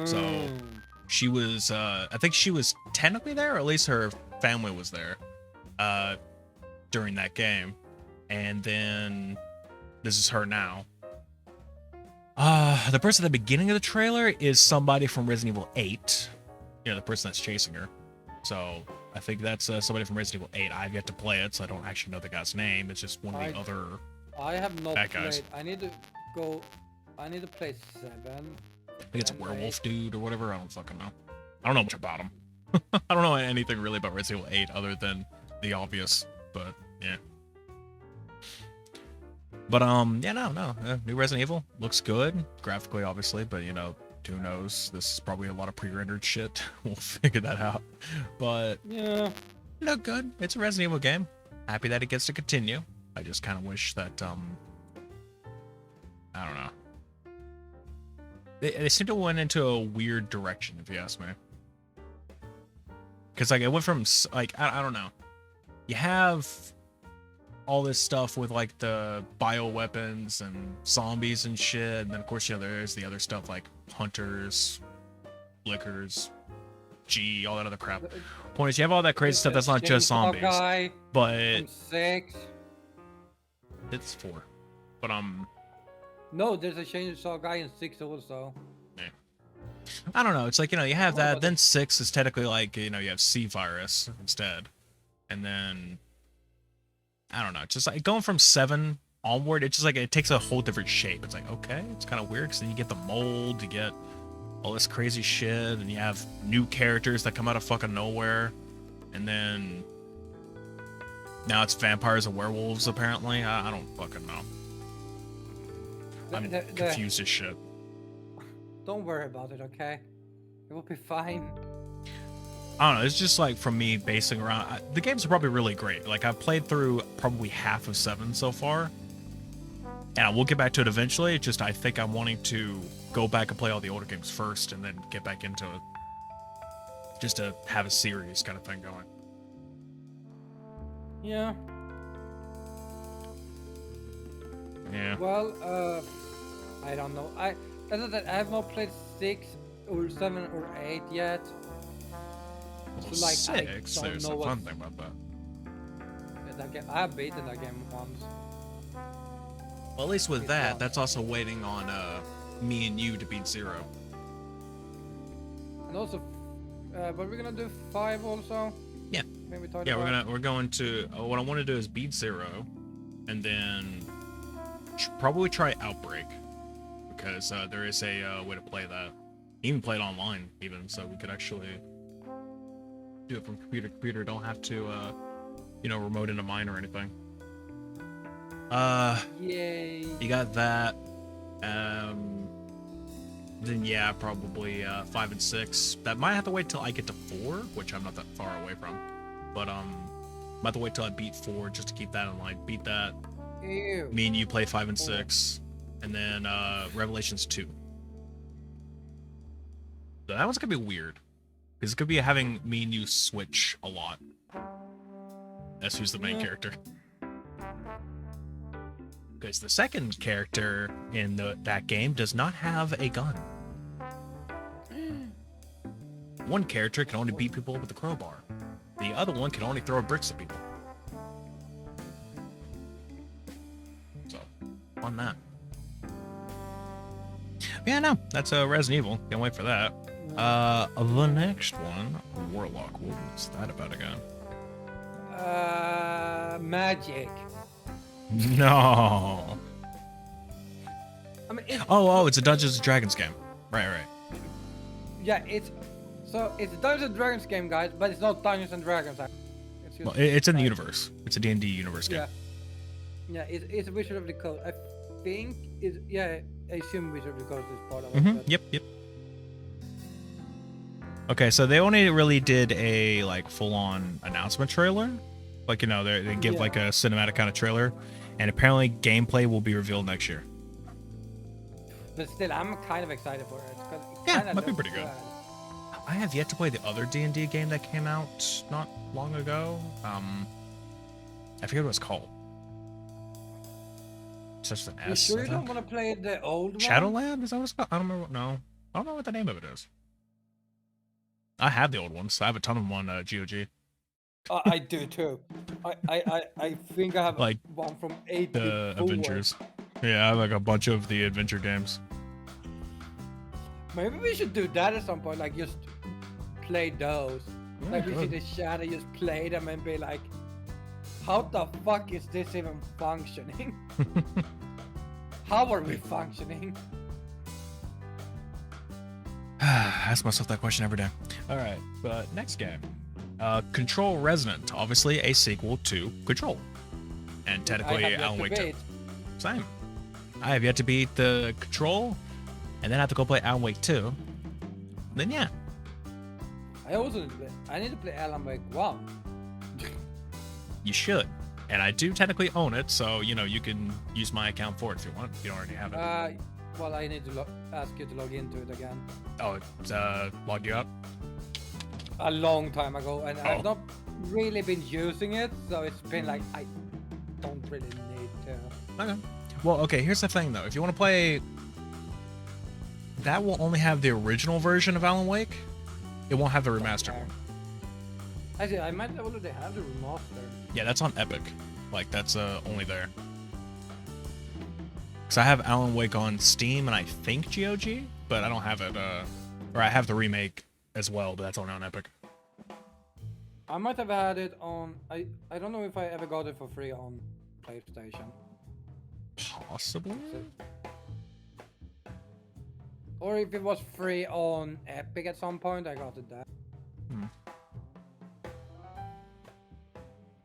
So she was, I think she was technically there, or at least her family was there during that game. And then this is her now. The person at the beginning of the trailer is somebody from Resident Evil 8. You know, the person that's chasing her. So I think that's somebody from Resident Evil 8. I've yet to play it, so I don't actually know the guy's name. It's just one of the other. I have not Bad guys. played. I need to play 7. I think it's a and werewolf dude or whatever. I don't fucking know. I don't know much about him. I don't know anything really about Resident Evil 8 other than the obvious. But yeah. But yeah, no. New Resident Evil looks good graphically, obviously. But you know, who knows? This is probably a lot of pre-rendered shit. We'll figure that out. But Yeah. look good. It's a Resident Evil game. Happy that it gets to continue. I just kind of wish that I don't know. They seem to went into a weird direction, if you ask me. Because like it went from like I don't know. You have all this stuff with like the bioweapons and zombies and shit, and then of course there's the other stuff like hunters, lickers, all that other crap. Point is, you have all that crazy stuff that's not just Chainsaw zombies, Guy but from 6. it's 4. But No, there's a chainsaw guy in 6 also. I don't know. It's like, you have Oh, that. but Then 6 is technically like, you have C virus instead. And then, I don't know. It's just like going from 7 onward, it's just like it takes a whole different shape. It's like, okay, it's kind of weird because then you get the mold, you get all this crazy shit, and you have new characters that come out of fucking nowhere. And then now it's vampires and werewolves, apparently. I don't fucking know. I'm confused as shit. Don't worry about it, okay? It will be fine. I don't know. It's just like from me basing around. The games are probably really great. Like I've played through probably half of 7 so far, and I will get back to it eventually. It's just I think I'm wanting to go back and play all the older games first, and then get back into it, just to have a series kind of thing going. Yeah. Yeah. Well, I don't know. I have not played 6 or 7 or 8 yet. Well, So, like, I 6, don't there's know a what fun thing about that. that game. I have beaten that game once. Well, at least with It's that, fun. that's also waiting on me and you to beat 0. And also, but we're gonna do 5 also. Yeah. Maybe talk Yeah, about. we're going to what I want to do is beat 0, and then probably try Outbreak, because there is a way to play that. Even play it online, even, so we could actually do it from computer to computer. Don't have to remote into mine or anything. Yay. You got that. Then yeah, probably 5 and 6. That might have to wait till I get to 4, which I'm not that far away from. But might have to wait till I beat 4 just to keep that in line. Beat that. Ew. Me and you play 5 and 6, and then Revelations 2. So that one's gonna be weird, because it could be having me and you switch a lot. That's who's the main character. Because the second character in that game does not have a gun. One character can only beat people with a crowbar. The other one can only throw bricks at people. So, on that. Yeah, no, that's Resident Evil. Can't wait for that. The next one, Warlock. What's that about again? Magic. No. I mean, It's a Dungeons and Dragons game. Right. Yeah, it's a Dungeons and Dragons game, guys, but it's not Dungeons and Dragons. It's just It's in the universe. It's a D&D universe game. Yeah, it's a Wizard of the Coast. I think it's I assume Wizard of the Coast is part of it. Mm-hmm. Yep. Okay, so they only really did a full-on announcement trailer. They give a cinematic kind of trailer, and apparently gameplay will be revealed next year. But still, I'm kind of excited for it. Yeah, might be pretty good. I have yet to play the other D&D game that came out not long ago. I forget what it's called. It's just an You S. sure you don't want to play the old one? Shadowland? Is that what it's called? I don't remember. No, I don't know what the name of it is. I have the old ones. I have a ton of them on GOG. I do too. I think I have one from 8 The Adventures. Yeah, I have a bunch of the adventure games. Maybe we should do that at some point, just play those. Yeah, we see the shadow, just play them and be like, how the fuck is this even functioning? How are we functioning? Ask myself that question every day. All right, but next game. Control Resonant, obviously a sequel to Control. And technically Alan Wake 2. Same. I have yet to beat the Control, and then I have to go play Alan Wake 2. Then yeah. I need to play Alan Wake 1. You should. And I do technically own it, so you can use my account for it if you want. If you don't already have it. Well, I need to ask you to log into it again. Oh, it's logged you out? A long time ago, and I've not really been using it, so it's been I don't really need to. Okay. Well, okay, here's the thing though. If you want to play, that will only have the original version of Alan Wake. It won't have the remastered one. Actually, I might already have the remaster. Yeah, that's on Epic. That's only there. Because I have Alan Wake on Steam and I think GOG, but I don't have it, or I have the remake as well, but that's only on Epic. I might have had it on, I don't know if I ever got it for free on PlayStation. Possibly? Or if it was free on Epic at some point, I got it there.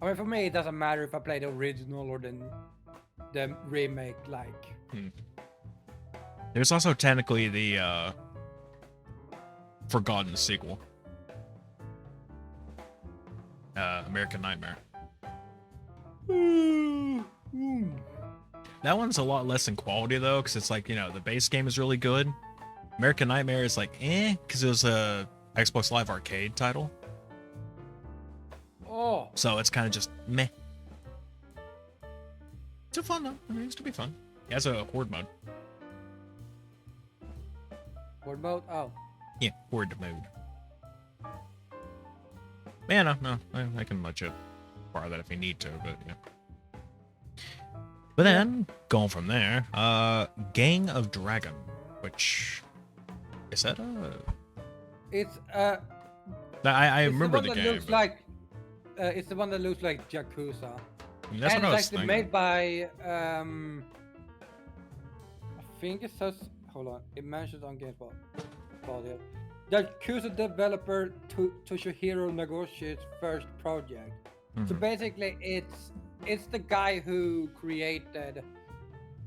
I mean, for me, it doesn't matter if I play the original or the remake, There's also technically the forgotten sequel. American Nightmare. That one's a lot less in quality though, because it's the base game is really good. American Nightmare is because it was a Xbox Live Arcade title. Oh. So it's kind of just meh. Still fun though. I mean, it's to be fun. He has a horde mode. Horde mode? Oh. Yeah, horde mode. Yeah, no, I can let you borrow that if you need to, but yeah. But then, going from there, Gang of Dragon, which is that a? It's I it's remember the the one that game. looks But like it's the one that looks like Yakuza. I mean, that's And what I it's was actually thinking. made by I think it says, hold on, it mentions on GameSpot. The Yakuza developer Toshihiro Nagoshi's first project. So basically, it's the guy who created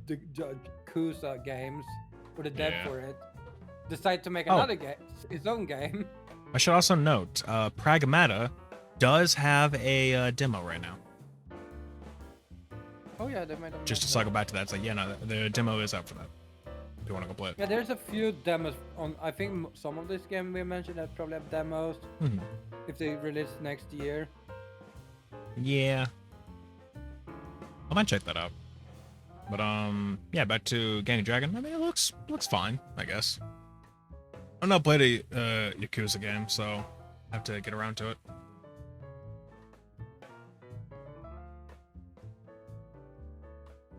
the Yakuza games, or the dev for it, decided to make another game, his own game. I should also note, Pragmata does have a demo right now. Oh yeah, they made a Just to cycle back to that, it's like, yeah, no, the demo is out for that. If you want to go play it. Yeah, there's a few demos on. I think some of this game we mentioned that probably have demos if they release next year. Yeah, I might check that out. But yeah, back to Gang of Dragon. I mean, it looks fine, I guess. I've not played a Yakuza game, so I have to get around to it.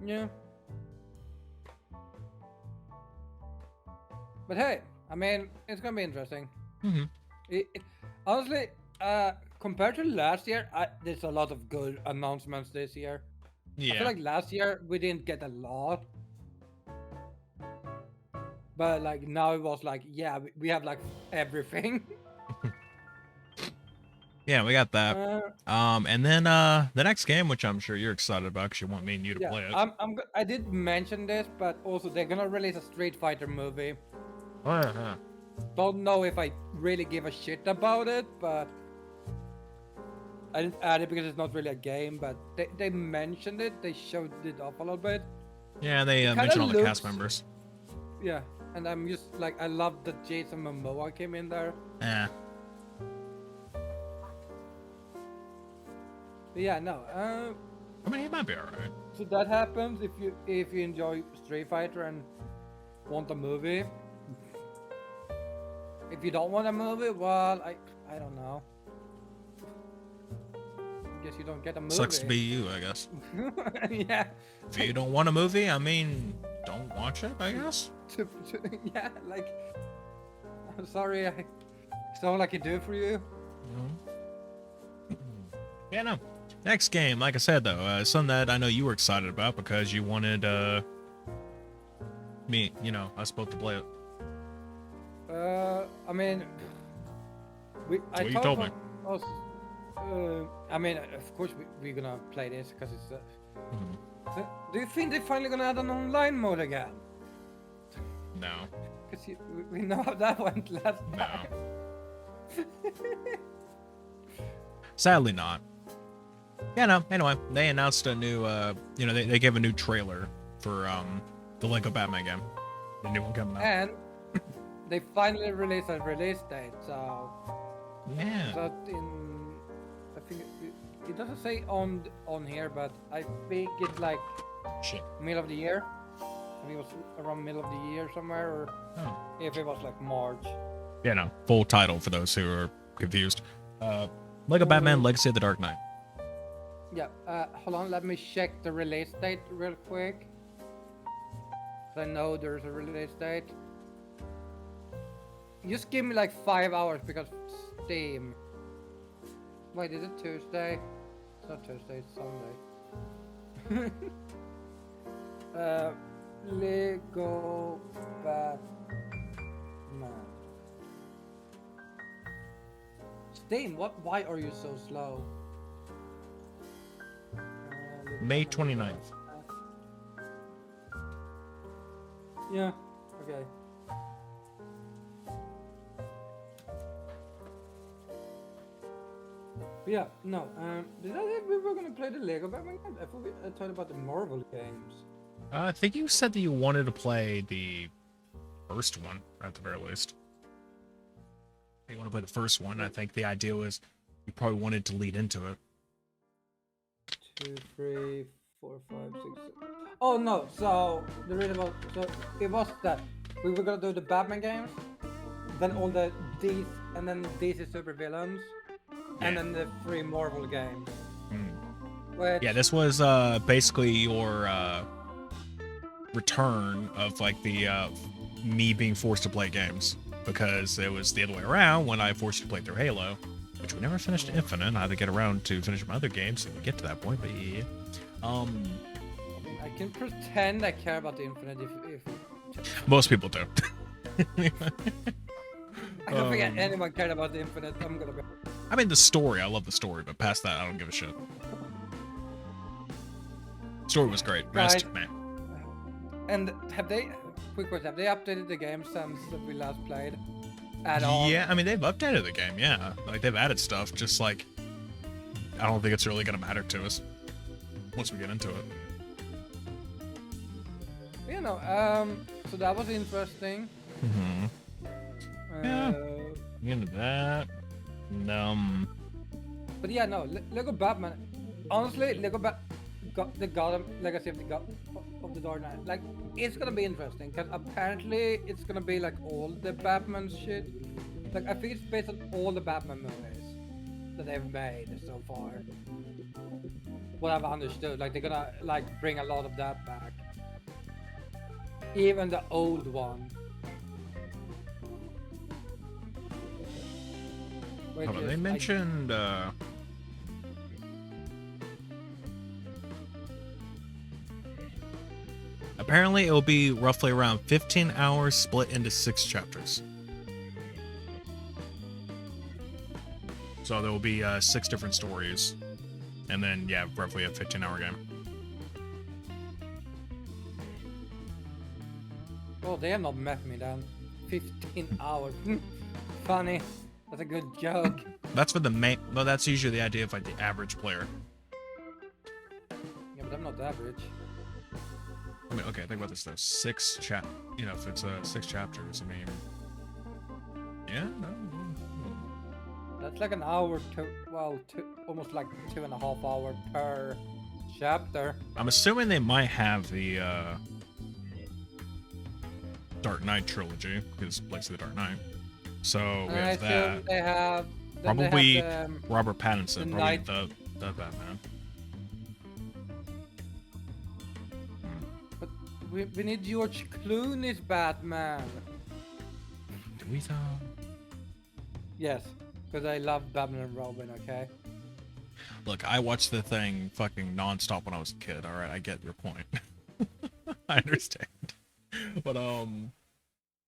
Yeah. But hey, I mean, it's gonna be interesting. Honestly, compared to last year, there's a lot of good announcements this year. Yeah. I feel like last year we didn't get a lot. But like now it was like, yeah, we have like everything. Yeah, we got that. And then the next game, which I'm sure you're excited about because you want me and you to play it. I did mention this, but also they're gonna release a Street Fighter movie. Don't know if I really give a shit about it, but I didn't add it because it's not really a game. But they mentioned it, they showed it off a little bit. Yeah, they mentioned all the cast members. Yeah, and I'm just like, I love that Jason Momoa came in there. Yeah. But yeah, no. I mean, it might be alright. So that happens if you enjoy Street Fighter and want a movie. If you don't want a movie, well, I don't know. I guess you don't get a movie. Sucks to be you, I guess. Yeah. If you don't want a movie, I mean, don't watch it, I guess. Yeah, like, I'm sorry, it's all I can do for you. Yeah, no. Next game, like I said though, something that I know you were excited about because you wanted me, us both to play it. I mean, That's what you told me. I mean, of course we're gonna play this because it's. Do you think they're finally gonna add an online mode again? No. Because we know how that went last time. Sadly not. Yeah, no. Anyway, they announced a new, they gave a new trailer for the Lego Batman game, the new one coming out. And they finally released a release date. So yeah. That I think it doesn't say on here, but I think it's like middle of the year. I think it was around middle of the year somewhere, or if it was like March. Yeah, no. Full title for those who are confused. Lego Batman Legacy of the Dark Knight. Yeah, hold on, let me check the release date real quick. I know there's a release date. Just give me like 5 hours because Steam. Wait, is it Tuesday? It's not Tuesday, it's Sunday. Lego Batman. Steam, why are you so slow? May 29th. Yeah, okay. But yeah, no, did I think we were gonna play the Lego Batman game? I thought I talked about the Marvel games. I think you said that you wanted to play the first one, at the very least. You want to play the first one. I think the idea was you probably wanted to lead into it. 2, 3, 4, 5, 6. Oh no! So the reason was it was that we were gonna do the Batman games, then all the these and then DC super villains, and then the 3 Marvel games. Which, yeah, this was basically your return of like the me being forced to play games, because it was the other way around when I forced you to play through Halo, which we never finished Infinite. I had to get around to finish my other games and get to that point, but yeah. I can pretend I care about the Infinite if Most people do. I don't think anyone cared about the Infinite. I'm gonna be. I mean, the story, I love the story, but past that, I don't give a shit. Story was great. Rest, man. And have they, quick question, have they updated the game since we last played? At all? Yeah, I mean, they've updated the game, yeah. Like, they've added stuff, just like, I don't think it's really gonna matter to us once we get into it. You know, so that was interesting. Yeah, into that. But yeah, no, Lego Batman. Honestly, the Gotham Legacy of the Dark Knight. Like, it's gonna be interesting because apparently it's gonna be like all the Batman shit. Like, I think it's based on all the Batman movies that they've made so far. What I've understood, like they're gonna like bring a lot of that back. Even the old one. Hold on, they mentioned apparently it will be roughly around 15 hours split into 6 chapters. So there will be 6 different stories, and then yeah, roughly a 15-hour game. Oh, they have not met me then. 15 hours. Funny. That's a good joke. That's for the main. Well, that's usually the idea of like the average player. Yeah, but I'm not average. I mean, okay, think about this though. 6 you know, if it's 6 chapters, I mean, yeah, no. That's like an hour to, well, almost like 2.5 hours per chapter. I'm assuming they might have the Dark Knight trilogy, because Place of the Dark Knight. So we have that. They have probably they have the, Robert Pattinson, probably the Batman. But we need George Clooney's Batman. Do we though? Yes, because I love Batman and Robin. Okay. Look, I watched the thing fucking nonstop when I was a kid. All right, I get your point. I understand. But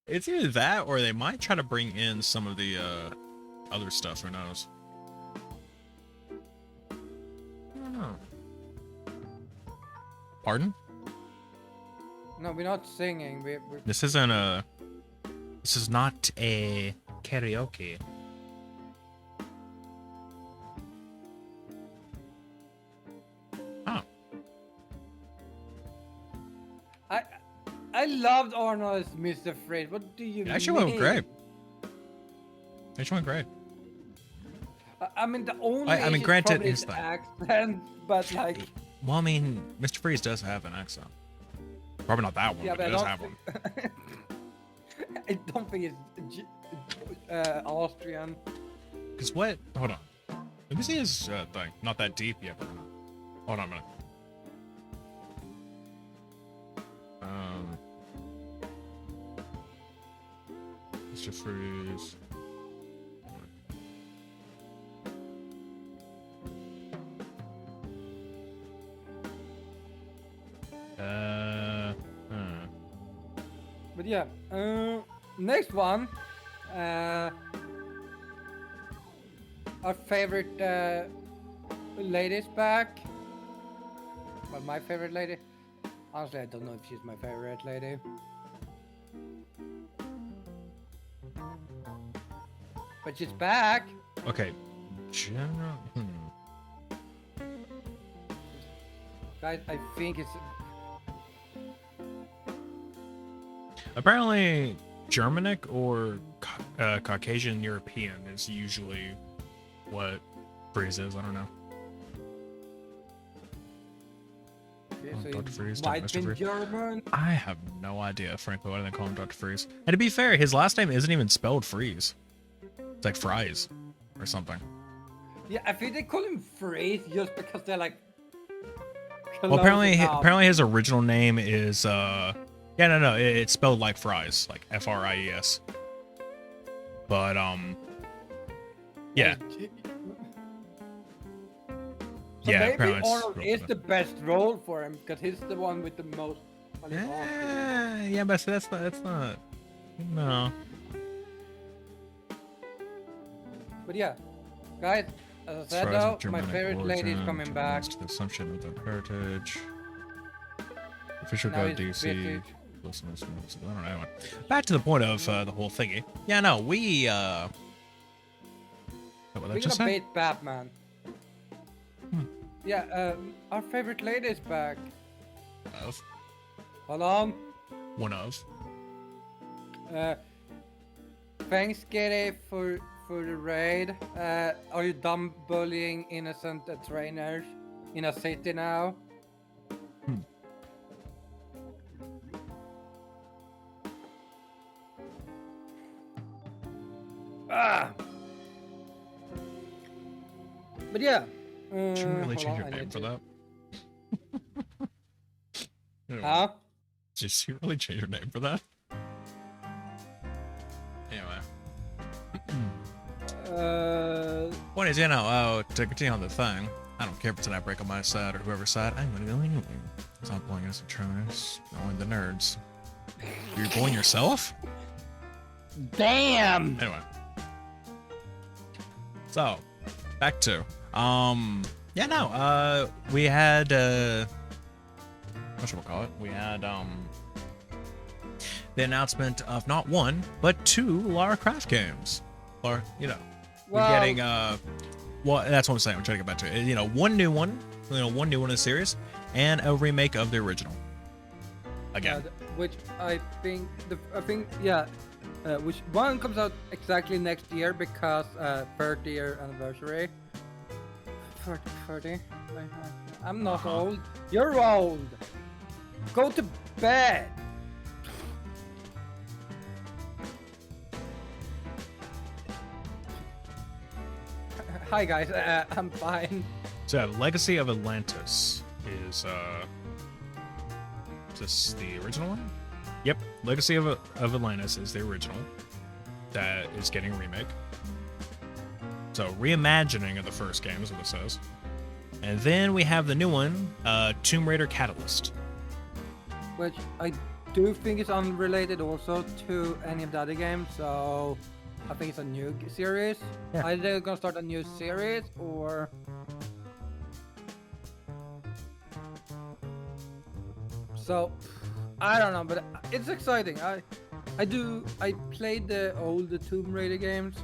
it's either that or they might try to bring in some of the other stuff. Who knows? I don't know. Pardon? No, we're not singing. We're... This isn't a. This is not a karaoke. I loved Arnold as Mr. Fred. What do you mean? Actually went great. Actually went great. I mean, the only I mean, granted, his thing. accent, but like. Well, I mean, Mr. Freeze does have an accent. Probably not that one, Yeah, but he does have one. I don't think it's Austrian. Cause what? Hold on. Let me see his thing. Not that deep yet. Hold on a minute. Mr. Freeze. But yeah, next one. Our favorite lady's back. Well, my favorite lady. Honestly, I don't know if she's my favorite lady. But she's back. Okay. General. Guys, I think it's. Apparently, Germanic or Caucasian European is usually what Freeze is. I don't know. so Dr. he Freeze, might Mr. be Freeze. German. I have no idea, frankly, why they call him Dr. Freeze. And to be fair, his last name isn't even spelled Freeze. It's like Fries or something. Yeah, I think they call him Freeze just because they're like. Well, apparently his original name is it's spelled like Fries, like Fries. But yeah. So yeah, maybe apparently Arnold is the best role for him because he's the one with the most. Yeah, but that's not. No. But yeah, guys, as I said though, my favorite lady is coming back. The assumption of their heritage. Official Now god he's DC. Listeners, I don't know. Back to the point of the whole thingy. Yeah, no, we what We're gonna beat Batman. Yeah, our favorite lady is back. Of. Hold on. One of. Thanks, Gary, for the raid. Are you done bullying innocent trainers in a city now? But yeah. Did you really change your name for that? Huh? Did you really change your name for that? Anyway. Point is, to continue on the thing, I don't care if it's an outbreak on my side or whoever's side, I'm gonna go anyway. It's not bullying us, trainers, only the nerds. You're bullying yourself? Damn! Anyway. So, back to, we had, what should we call it? We had, the announcement of not one, but 2 Lara Croft games. Or, we're getting, well, that's what I'm saying. I'm trying to get back to it. One new one in the series, and a remake of the original. Again. Which I think, which one comes out exactly next year because 30-year anniversary. 30. I'm not old. You're old. Go to bed. Hi guys, I'm fine. So, Legacy of Atlantis is this the original one? Yep, Legacy of Atlantis is the original that is getting a remake. So, reimagining of the first game is what it says. And then we have the new one, Tomb Raider Catalyst. Which I do think is unrelated also to any of the other games, so I think it's a new series. Yeah. Either they're gonna start a new series or... So, I don't know, but it's exciting. I played the old Tomb Raider games.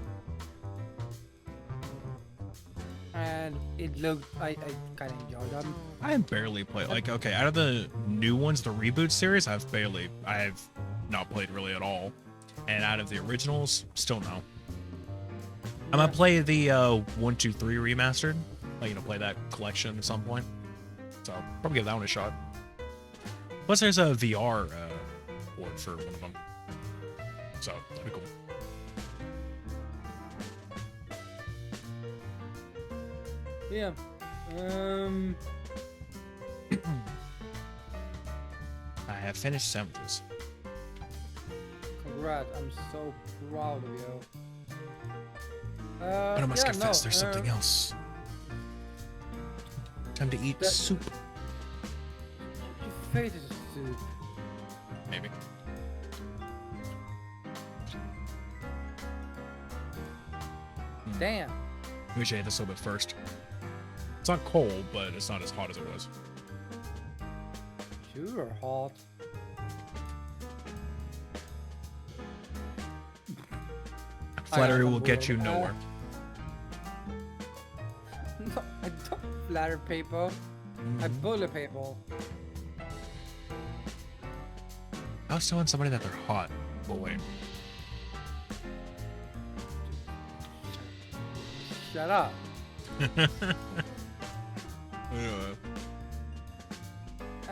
And it looked, I kind of enjoyed them. I have barely played, out of the new ones, the reboot series, I have not played really at all. And out of the originals, still no. I'm gonna play the 1, 2, 3 remastered. Play that collection at some point. So, probably give that one a shot. Plus, there's a VR board for one of them. So, that'd be cool. Yeah. I have finished Samples. Congrats, I'm so proud of you. But I must confess, there's something else. Time to eat soup. Your face is a soup. Maybe. Damn. I wish I ate this a little bit first. It's not cold, but it's not as hot as it was. Sure, hot. Flattery will get you nowhere. No, I don't flatter people. I bully people. I was telling somebody that they're hot. But wait. Shut up.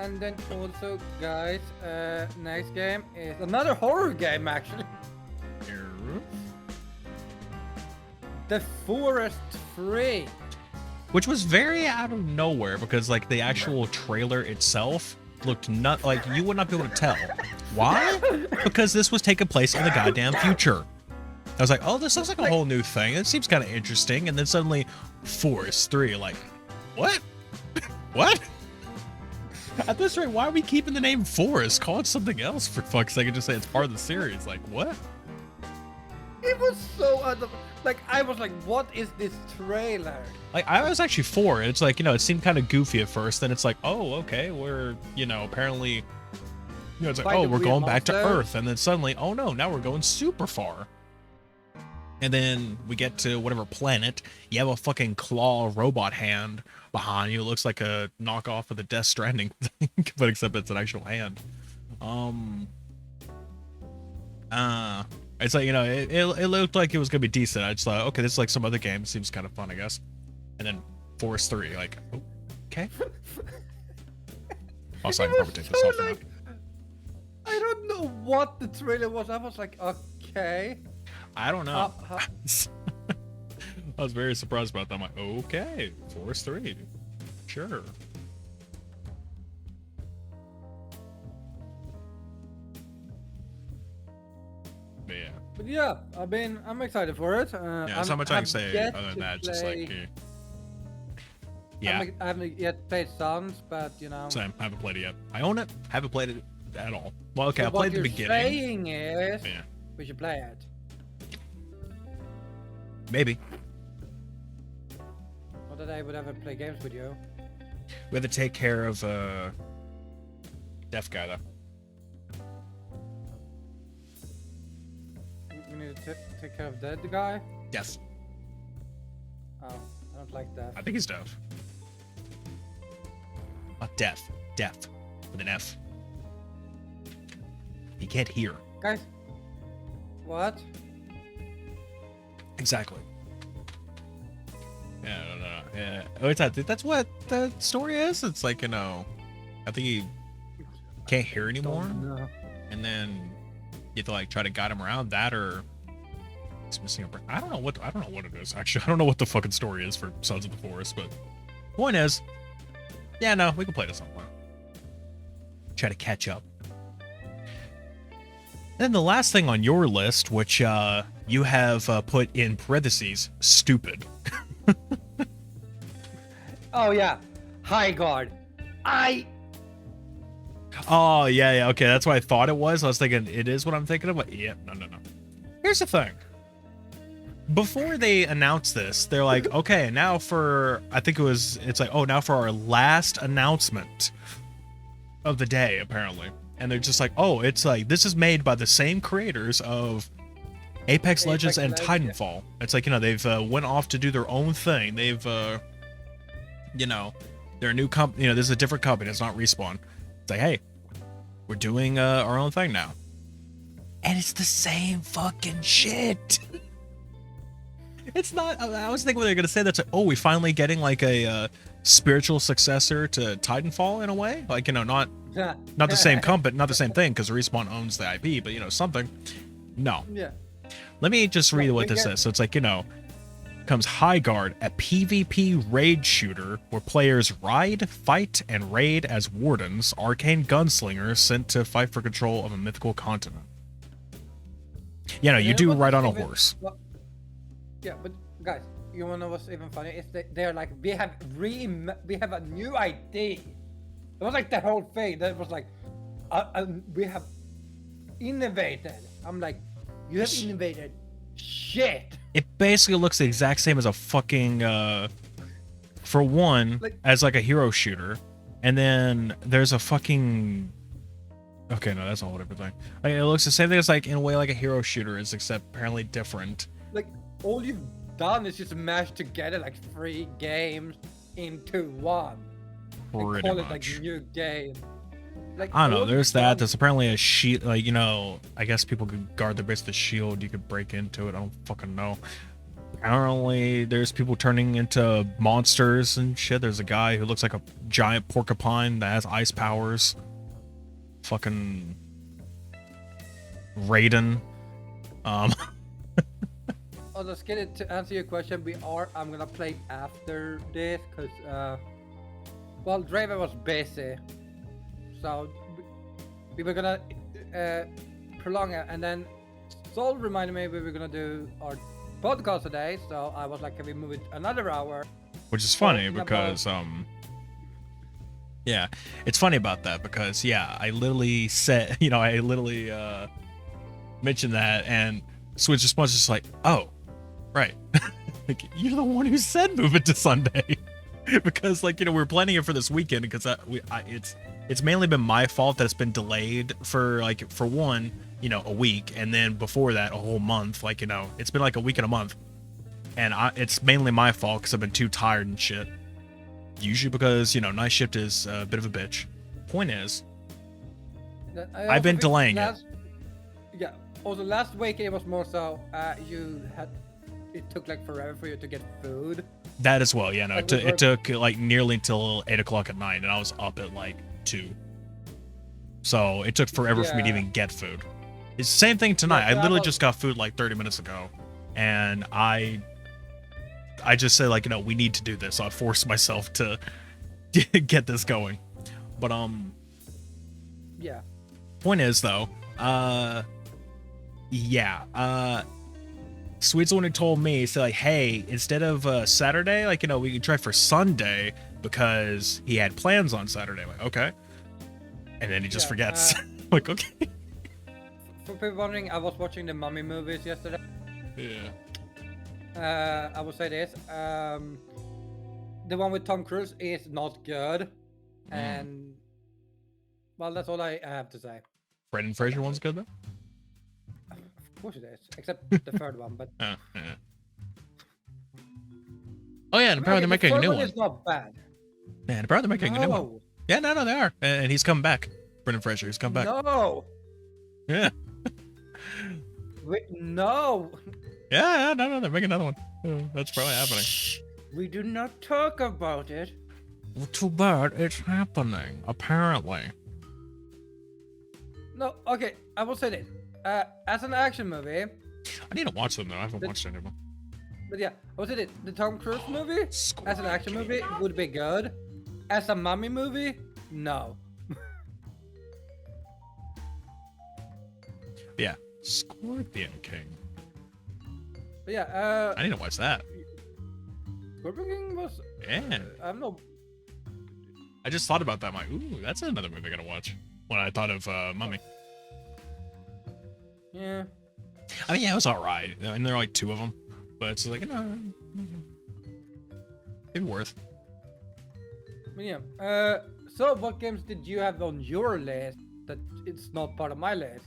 And then also, guys, next game is another horror game, actually. The Forest 3. Which was very out of nowhere because like the actual trailer itself looked not like you would not be able to tell. Why? Because this was taking place in the goddamn future. I was like, oh, this looks like a whole new thing. It seems kind of interesting. And then suddenly Forest 3, like, what? What? At this rate, why are we keeping the name Forest? Call it something else for fuck's sake and just say it's part of the series. Like, what? It was so like I was like, what is this trailer? Like I was actually for it. It's like, you know, it seemed kind of goofy at first. Then it's like, oh, okay, we're, you know, apparently, you know, it's like, oh, we're going back to Earth. And then suddenly, oh no, now we're going super far. And then we get to whatever planet. You have a fucking claw robot hand behind you. It looks like a knockoff of the Death Stranding thing, but except it's an actual hand. It's like, you know, it looked like it was gonna be decent. I just thought, okay, this is like some other game. Seems kind of fun, I guess. And then Forest 3, like, oh, okay. Also, I can probably take this off. Like, I don't know what the trailer was. I was like, okay. I don't know. I was very surprised about that. I'm like, okay, Forest 3, sure. But yeah, I'm excited for it. Yeah, that's how much I can say other than that. Just like, yeah. I haven't yet played Sons, but you know. Same. I haven't played it yet. I own it. Haven't played it at all. Well, okay, so I played the beginning. What you're saying is, yeah, we should play it. Maybe. Not that I would ever play games with you. We have to take care of deaf guy though. We need to take care of dead guy? Yes. Oh, I don't like that. I think he's deaf. Not deaf. Deaf. With an F. He can't hear. Guys. What? Exactly. Yeah, I don't know. Yeah. Oh, it's not, that's what the story is. It's like, you know, I think he can't hear anymore. No. And then you have to like try to guide him around that, or he's missing a brain. I don't know what it is actually. I don't know what the fucking story is for Sons of the Forest, but point is, yeah, no, we can play this sometime. Try to catch up. And then the last thing on your list, which you have put in parentheses, stupid. Oh yeah, High Guard. Oh, yeah, okay, that's what I thought it was. I was thinking, it is what I'm thinking of, but yeah, no. Here's the thing. Before they announced this, they're like, okay, now for, it's like, oh, now for our last announcement of the day, apparently. And they're just like, oh, it's like, this is made by the same creators of Apex Legends and Titanfall. It's like, you know, they've went off to do their own thing. They've, you know, they're a new company, you know, this is a different company, it's not Respawn. It's like, hey, we're doing our own thing now. And it's the same fucking shit. It's not, I was thinking what they're going to say, that's like, oh, we finally getting like a spiritual successor to Titanfall in a way? Like, you know, not the same company, not the same thing, because Respawn owns the IP, but, you know, something. No. Yeah. Let me just read what this is. So it's like, you know, comes High Guard, a PvP raid shooter where players ride, fight, and raid as wardens, arcane gunslingers sent to fight for control of a mythical continent. You know, you do ride on a horse. Well, yeah, but guys, you wanna know what's even funny? Is that they're like, we have a new ID. It was like the whole thing. That was like, we have innovated. I'm like, you have innovated shit. It basically looks the exact same as a fucking, for one, like, as like a hero shooter, and then there's a fucking, okay, no, that's a whole different thing. Like, it looks the same thing as like, in a way, like a hero shooter is, except apparently different. Like, all you've done is just mash together like 3 games into one. Pretty call much. It like new game. Like, I don't know, there's that. There's apparently a shield, like, you know, I guess people could guard their base with a shield. You could break into it. I don't fucking know. apparently there's people turning into monsters and shit. There's a guy who looks like a giant porcupine that has ice powers. Fucking Raiden. Oh, let's get it to answer your question. I'm gonna play after this because well, Draven was busy, so we were gonna prolong it, and then Sol reminded me we were gonna do our podcast today, so I was like, can we move it another hour? Which is funny because yeah, it's funny about that because yeah, I literally said, you know, I literally mentioned that, and Switch response is just like, oh, right. Like, you're the one who said move it to Sunday. Because, like, you know, we were planning it for this weekend because it's mainly been my fault that it's been delayed for, like, for one, you know, a week, and then before that a whole month. Like, you know, it's been like a week and a month, and it's mainly my fault because I've been too tired and shit. Usually because, you know, night shift is a bit of a bitch. Point is, I've been delaying it. Yeah. Also, last week it was more so it took like forever for you to get food. That as well, yeah. No, it took like nearly until 8 o'clock at night, and I was up at like 2. So it took forever for me to even get food. It's the same thing tonight. I literally just got food like 30 minutes ago, and I just said, like, you know, we need to do this. So I forced myself to get this going. But yeah. Point is though, Sweet's the one who told me, so like, hey, instead of Saturday, like, you know, we could try for Sunday because he had plans on Saturday. I'm like, okay. And then he just forgets. Like, okay. For people wondering, I was watching the Mummy movies yesterday. Yeah. I will say this. The one with Tom Cruise is not good. And, well, that's all I have to say. Brendan Fraser one's good, though? Of course it is, except the third one, but... Oh, yeah. Oh, yeah, and apparently they're making a new one. It's not bad. Yeah, and apparently they're making a new one. Yeah, no, they are. And he's coming back. Brendan Fraser, he's come back. No! Yeah. Wait, no! Yeah, no, they're making another one. That's probably happening. Shh. We do not talk about it. Well, too bad it's happening, apparently. No, okay, I will say this. As an action movie... I need to watch them, though. I haven't watched any of them. But yeah, I will say this. The Tom Cruise movie, as an action movie, would be good. As a Mummy movie, no. Yeah, Scorpion King. But yeah, I need to watch that. Scorpion King was... Yeah. I'm no... I just thought about that. I'm like, ooh, that's another movie I gotta watch. When I thought of Mummy. Yeah. I mean, yeah, it was alright. And there are like 2 of them. But it's like, no, maybe worth. But yeah. So what games did you have on your list that it's not part of my list?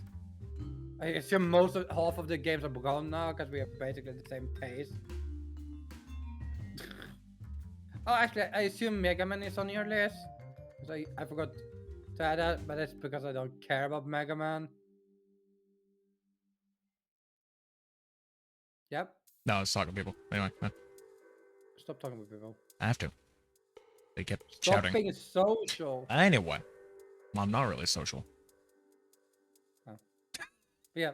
I assume half of the games are gone now because we have basically the same pace. Oh, actually, I assume Mega Man is on your list. I forgot to add that, but that's because I don't care about Mega Man. Yep. No, it's talking to people. Anyway. Stop talking with people. I have to. They kept Stop shouting. being social. Anyway. Well, I'm not really social. Oh. Yeah.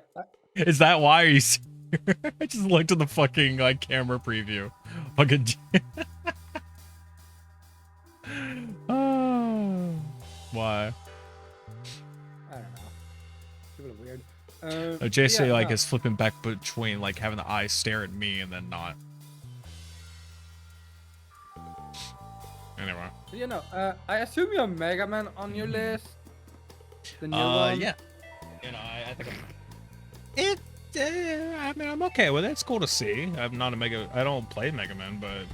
Is that why? Are you... I just looked at the fucking like camera preview. Fucking... Oh. Why? I don't know. People are weird. JC is flipping back between like having the eyes stare at me and then not. Anyway. So, you know, I assume you have Mega Man on your list. The new one. Yeah. You know, I think I mean, I'm okay with it. It's cool to see. I don't play Mega Man, but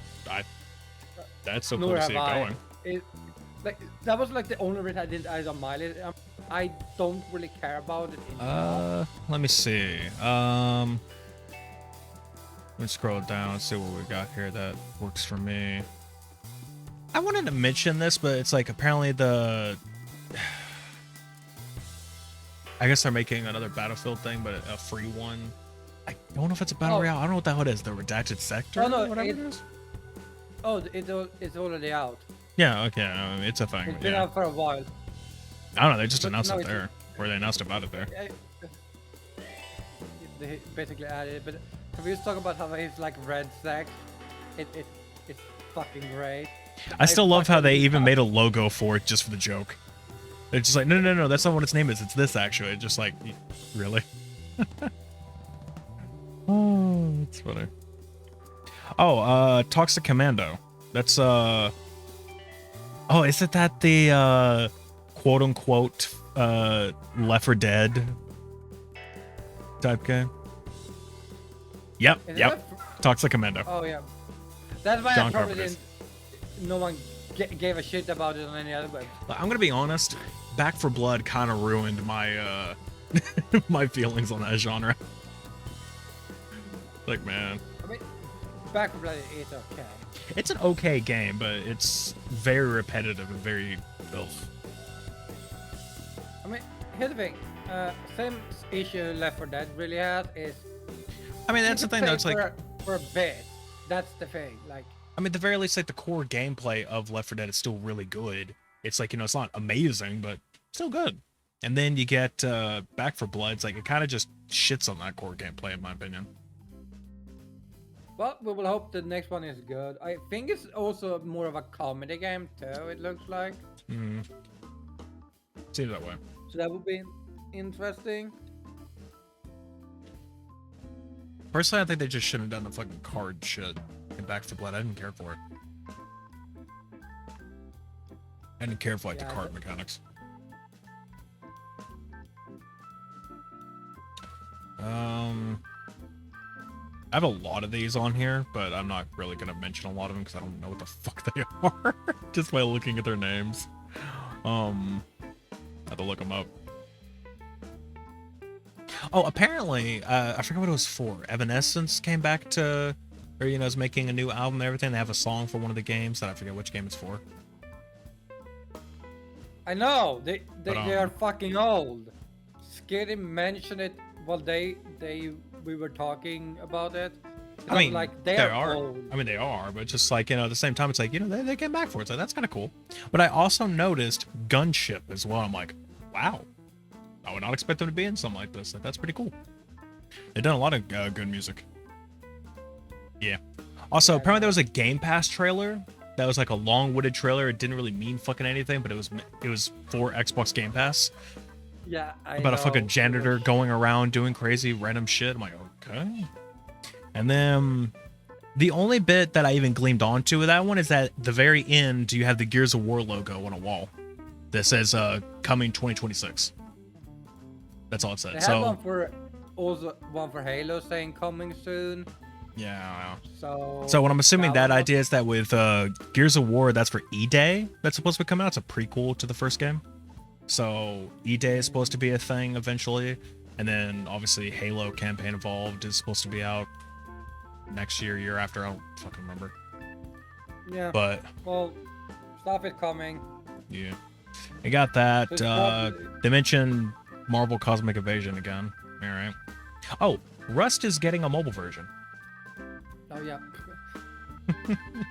that's so cool to see it going. That was like the only reason I didn't add it on my list. I don't really care about it enough. Let me see. Let me scroll down and see what we got here that works for me. I wanted to mention this, but it's like apparently I guess they're making another Battlefield thing, but a free one. I I don't know if it's a battle royale. I don't know what the hell it is. The redacted sector. Oh, no, whatever it is. Oh, it's already out. Yeah. Okay. I mean, it's a thing. It's been out for a while. I don't know. They just But announced no, it there, or they announced about it there. They basically added it, but can we just talk about how it's like red sack? It's fucking great. I still love how they even made a logo for it just for the joke. They're just like, no, that's not what its name is. It's this actually. Just like, really? Oh, that's funny. Oh, Toxic Commando. That's oh, isn't that the quote unquote Left 4 Dead type game? Yep. Toxic Commando. Oh yeah, that's why John I probably Carpenter's. didn't. No one gave a shit about it on any other web. I'm gonna be honest. Back for Blood kind of ruined my my feelings on that genre. Like, man, I mean, Back 4 Blood is okay. it's an okay game, but it's very repetitive and very ugh. I mean, here's the thing. Same issue Left 4 Dead really has is. I mean, that's the thing though. It's like, for a bit. That's the thing. Like. I mean, at the very least, like the core gameplay of Left 4 Dead is still really good. It's like, you know, it's not amazing, but still good. And then you get Back 4 Blood. It's like it kind of just shits on that core gameplay, in my opinion. Well, we will hope the next one is good. I think it's also more of a comedy game too. It looks like. Seems that way. So that would be interesting. Personally, I think they just shouldn't have done the fucking card shit in Back 4 Blood. I didn't care for it. I didn't care for like the card mechanics. I have a lot of these on here, but I'm not really gonna mention a lot of them because I don't know what the fuck they are just by looking at their names. I have to look them up. Oh, apparently, I forget what it was for. Evanescence came back to, or you know, is making a new album and everything. They have a song for one of the games that I forget which game it's for. I know they are fucking old. Skitty mentioned it while we were talking about it. And I mean, like they are. old. I mean, they are, but just like, you know, at the same time, it's like, you know, they came back for it. So that's kind of cool. But I also noticed Gunship as well. I'm like, wow, I would not expect them to be in something like this. Like, that's pretty cool. They've done a lot of good music. Yeah. Also, apparently there was a Game Pass trailer that was like a long-winded trailer. It didn't really mean fucking anything, but it was for Xbox Game Pass. Yeah, about a fucking janitor going around doing crazy random shit. I'm like, okay. And then the only bit that I even gleamed onto with that one is that at the very end, you have the Gears of War logo on a wall that says coming 2026. That's all it said. They had one for Halo saying coming soon. Yeah. So what I'm assuming that idea is that with Gears of War, that's for E-Day that's supposed to come out. It's a prequel to the first game. So E-Day is supposed to be a thing eventually. And then obviously Halo Campaign Evolved is supposed to be out next year after. I don't fucking remember. Yeah. But well, stuff is coming. Yeah. I got that. They mentioned Marvel Cosmic Invasion again. All right. Oh, Rust is getting a mobile version. Oh yeah.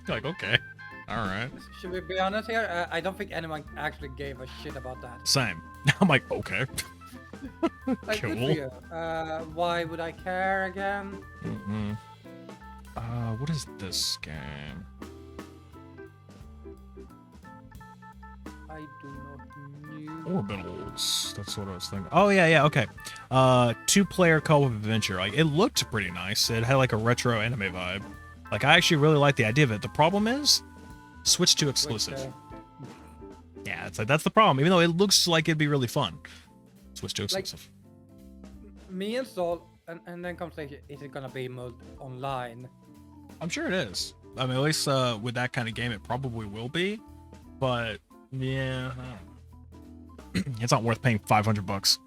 Like, okay. All right. Should we be honest here? I don't think anyone actually gave a shit about that. Same. I'm like, okay. Like, cool. good for you. Why would I care again? What is this game? I do not know. Orbitals. That's what I was thinking. Oh yeah, okay. 2-player co-op adventure. Like, it looked pretty nice. It had like a retro anime vibe. Like, I actually really like the idea of it. The problem is, Switch 2 exclusive. Yeah, it's like that's the problem. Even though it looks like it'd be really fun, Switch 2 exclusive. Like, me and Sol, and then comes like, is it gonna be online? I'm sure it is. I mean, at least with that kind of game, it probably will be. But yeah, it's not worth paying $500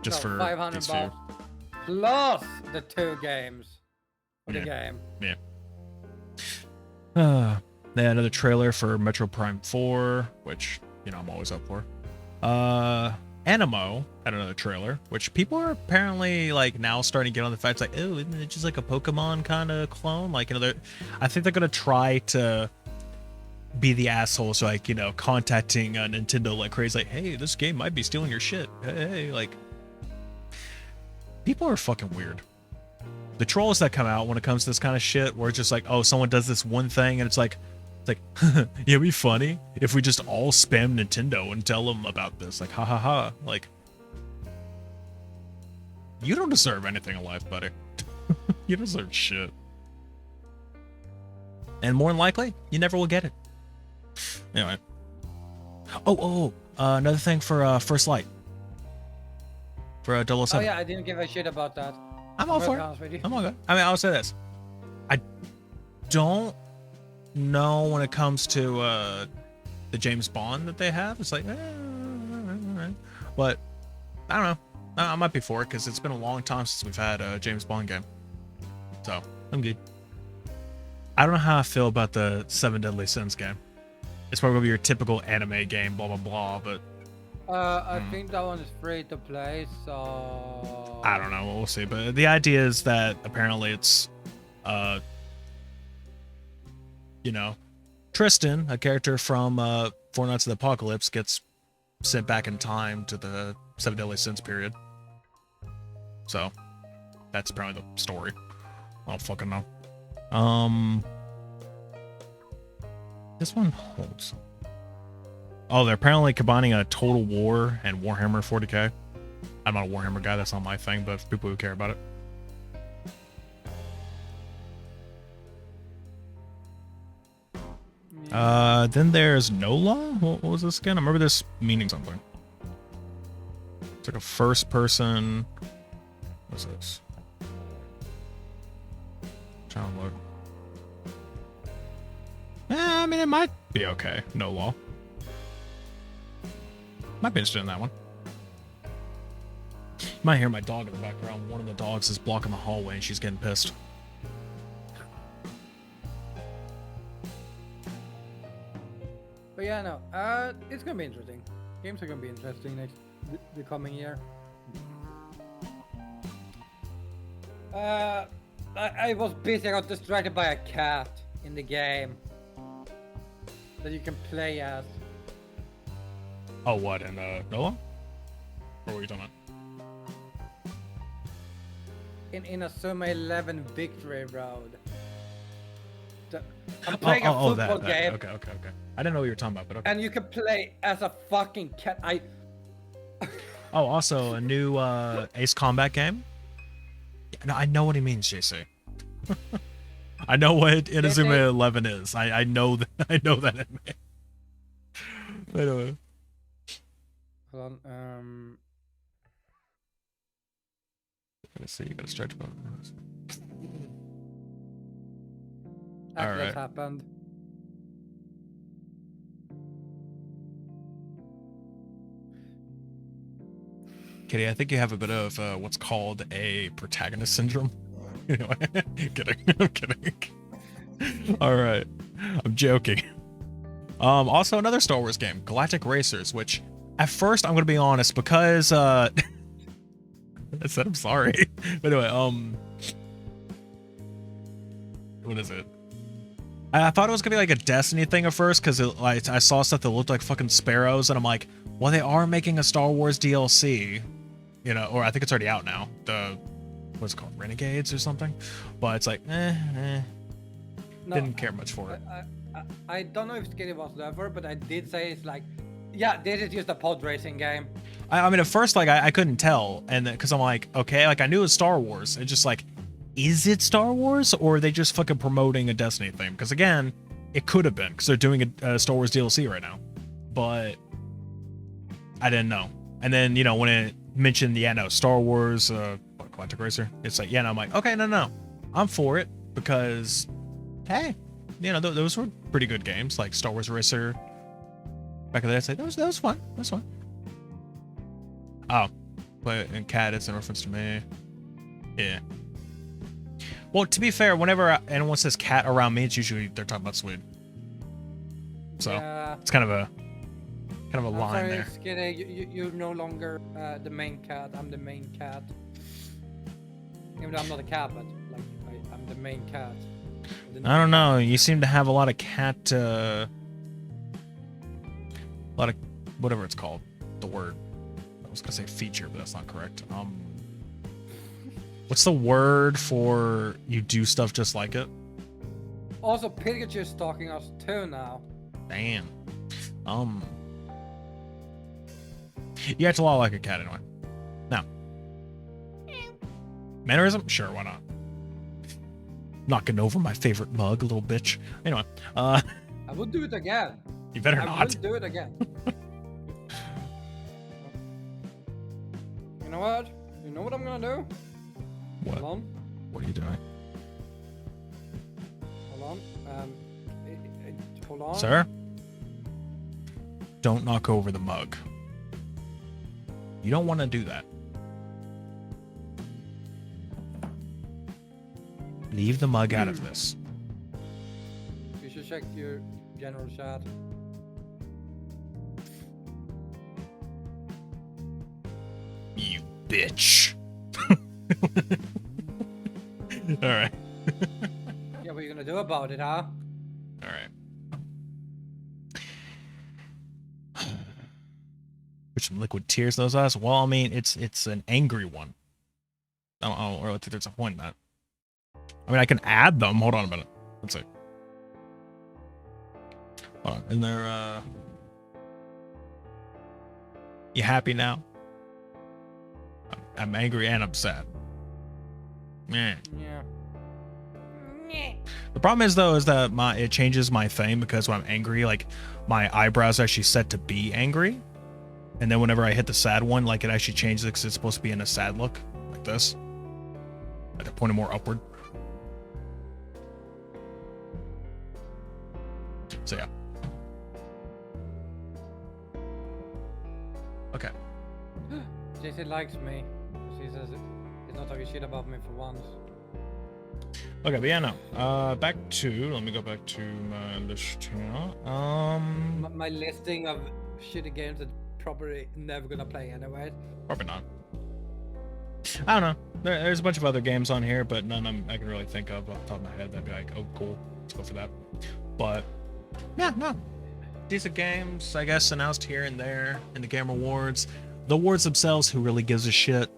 just for these two. Plus the 2 games. The game. Yeah. They had another trailer for Metro Prime 4, which, you know, I'm always up for. Animo had another trailer, which people are apparently like now starting to get on the fact like, oh, isn't it just like a Pokemon kind of clone? Like, you know, I think they're gonna try to be the assholes, like, you know, contacting Nintendo like crazy, like, hey, this game might be stealing your shit. Hey, like, people are fucking weird. The trolls that come out when it comes to this kind of shit, where it's just like, oh, someone does this one thing, and it's like, yeah, it'd be funny if we just all spam Nintendo and tell them about this. Like, ha ha ha. Like, you don't deserve anything in life, buddy. You deserve shit. And more than likely, you never will get it. Anyway. Another thing for First Light. For 007. Oh yeah, I didn't give a shit about that. I'm all for it. I'm all good. I mean, I'll say this. I don't know when it comes to the James Bond that they have. It's like, but I don't know. I might be for it because it's been a long time since we've had a James Bond game. So I'm good. I don't know how I feel about the 7 Deadly Sins game. It's probably gonna be your typical anime game, blah blah blah. But I think that one is free to play, so I don't know. We'll see. But the idea is that apparently it's, you know, Tristan, a character from Four Knights of the Apocalypse, gets sent back in time to the 7 Deadly Sins period. So that's apparently the story. I don't fucking know. This one holds. Oh, they're apparently combining a Total War and Warhammer 40k. I'm not a Warhammer guy, that's not my thing, but for people who care about it. Then there's NOLA? What was this again? I remember this meaning something. It's like a first person. What's this? Trying to look. I mean, it might be okay. NOLA. Might be interested in that one. You might hear my dog in the background. One of the dogs is blocking the hallway and she's getting pissed. But yeah, no, it's gonna be interesting. Games are gonna be interesting the coming year. I was busy. I got distracted by a cat in the game that you can play as. Oh, what, in NOLA? Or what are you talking about? In a Summer 11 Victory Road. I'm playing a football game. Okay. I didn't know what you were talking about, but okay. And you can play as a fucking cat. Oh, also a new Ace Combat game? No, I know what he means, JC. I know what Inazuma 11 is. I know that. I know that anime. Anyway. Hold on. Let's see. You got to stretch button. That All right. just happened. Kitty, I think you have a bit of what's called a protagonist syndrome. Anyway, kidding. I'm kidding. All right, I'm joking. Also another Star Wars game, Galactic Racers, which at first I'm gonna be honest because I said I'm sorry. But anyway, what is it? I thought it was gonna be like a Destiny thing at first because like I saw stuff that looked like fucking sparrows, and I'm like, well, they are making a Star Wars DLC, you know, or I think it's already out now. The what's it called, Renegades or something? But it's like, no, didn't care much for it. I don't know if Skinny was ever, but I did say it's like, yeah, this is just a pod racing game. I mean, at first, like I couldn't tell, and because I'm like, okay, like I knew it was Star Wars. It's just like, is it Star Wars or are they just fucking promoting a Destiny thing? Because again, it could have been because they're doing a Star Wars DLC right now, but I didn't know. And then, you know, when it mentioned, yeah, no, Star Wars, Galactic Racer, it's like, yeah, no, I'm like, okay, no, I'm for it because, hey, you know, those were pretty good games, like Star Wars Racer. Back in the day, I'd say that was fun. That was fun. Oh, but in cat, it's in reference to me. Yeah. Well, to be fair, whenever anyone says cat around me, it's usually they're talking about Swede. So yeah. It's kind of kind of a I'm line sorry, there. Skinny. You're no longer the main cat. I'm the main cat. Even though I'm not a cat, but like I'm the main cat. I don't know. You seem to have a lot of cat. A lot of whatever it's called. The word. I was gonna say feature, but that's not correct. What's the word for you do stuff just like it? Also, Pikachu is stalking us too now. Damn. You act a lot like a cat anyway. Now. Mannerism? Sure, why not? Knocking over my favorite mug, little bitch. Anyway, I would do it again. You better not. I will do it again. You know what? You know what I'm gonna do? What? Hold on. What are you doing? Hold on. Hold on. Sir? Don't knock over the mug. You don't want to do that. Leave the mug out of this. You should check your general chat. You bitch. Alright. Yeah, what are you gonna do about it, huh? Alright. Put some liquid tears in those eyes. Well, I mean, it's an angry one. I don't really think there's a point in that. I mean, I can add them. Hold on a minute. Let's see. Hold on. And they're, You happy now? I'm angry and I'm sad. Yeah. Yeah. The problem is though, is that it changes my thing because when I'm angry, like my eyebrows are actually set to be angry. And then whenever I hit the sad one, like it actually changes it because it's supposed to be in a sad look, like this. Like they're pointing more upward. So yeah. Okay. JC likes me. He says he's not talking shit about me for once. Okay, but yeah, no. Back to, let me go back to my list here. My listing of shitty games that probably never gonna play anyway. Probably not. I don't know. There's a bunch of other games on here, but none I can really think of off the top of my head that'd be like, oh, cool, let's go for that. But yeah, no. Decent games, I guess, announced here and there in the Game Awards. The awards themselves, who really gives a shit?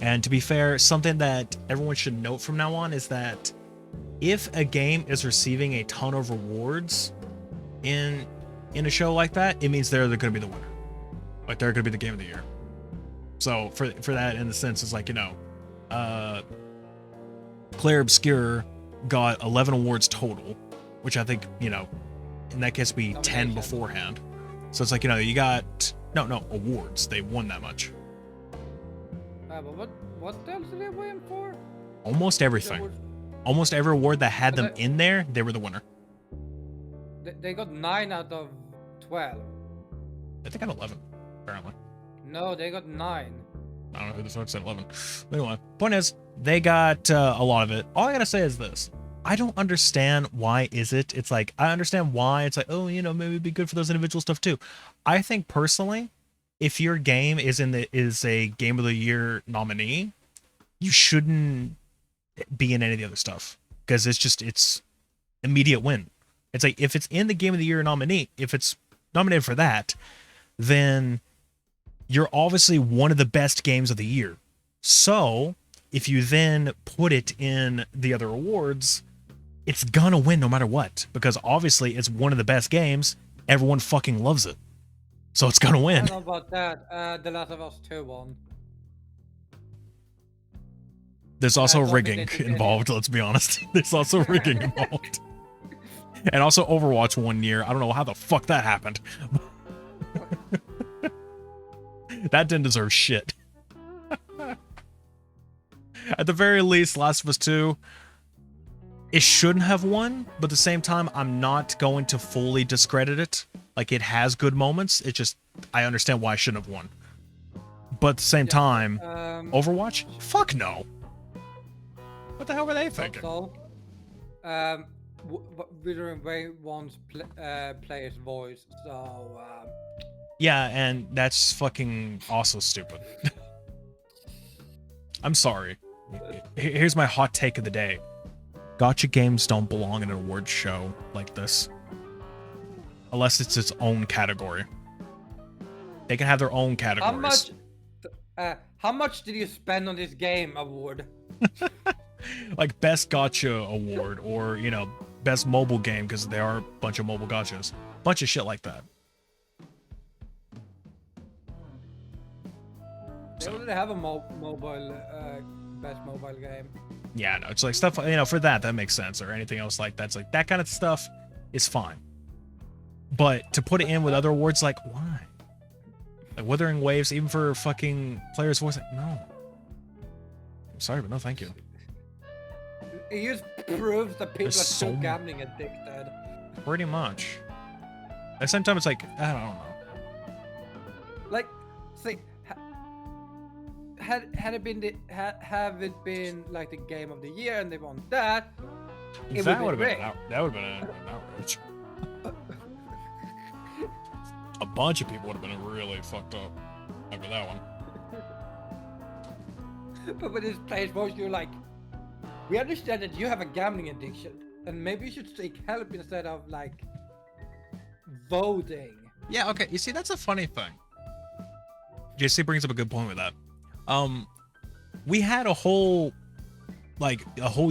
And to be fair, something that everyone should note from now on is that if a game is receiving a ton of rewards in a show like that, it means they're going to be the winner. Like they're going to be the game of the year. So for that, in the sense, it's like, you know, Claire Obscure got 11 awards total, which I think, you know, in that case be 10 beforehand. So it's like, you know, you got no awards. They won that much. But what else did they win for? Almost everything. Almost every award that had them in there, they were the winner. They got 9 out of 12. I think I got 11, apparently. No, they got 9. I don't know who the fuck said 11. But anyway, point is, they got a lot of it. All I gotta say is this. I don't understand why is it. It's like, I understand why. It's like, oh, you know, maybe it'd be good for those individual stuff too. I think personally, if your game is a Game of the Year nominee, you shouldn't be in any of the other stuff. Because it's immediate win. It's like, if it's in the Game of the Year nominee, if it's nominated for that, then you're obviously one of the best games of the year. So if you then put it in the other awards, it's gonna win no matter what, because obviously it's one of the best games. Everyone fucking loves it, so it's gonna win. I don't know about that. The Last of Us 2 won. There's also rigging involved. Let's be honest. There's also rigging involved, and also Overwatch 1 year. I don't know how the fuck that happened. That didn't deserve shit. At the very least, Last of Us 2, it shouldn't have won, but at the same time, I'm not going to fully discredit it. Like, it has good moments. It just, I understand why I shouldn't have won. But at the same time, Overwatch? Fuck no. What the hell were they thinking? Withering Way wants player's voice, so Yeah, and that's fucking also stupid. I'm sorry. Here's my hot take of the day. Gotcha games don't belong in an awards show like this. Unless it's its own category. They can have their own categories. How much did you spend on this game award? Like best gotcha award, or best mobile game, because there are a bunch of mobile gotchas. Bunch of shit like that. They already have a mobile best mobile game. Yeah, no, it's like stuff, for that makes sense, or anything else like that's like that kind of stuff is fine. But to put it in with other awards, like, why? Like Wuthering Waves, even for fucking Player's Voice, like, no. I'm sorry, but no thank you. It just proves that people are so gambling addicted. Pretty much. At the same time, it's like, I don't know. Like, see, had it been have it been like the game of the year and they won that, that would have been an outrage. A bunch of people would have been really fucked up after that one. But with this Player's Voice, you're like, we understand that you have a gambling addiction, and maybe you should seek help instead of like voting. Yeah, okay. You see, that's a funny thing. JC brings up a good point with that. We had a whole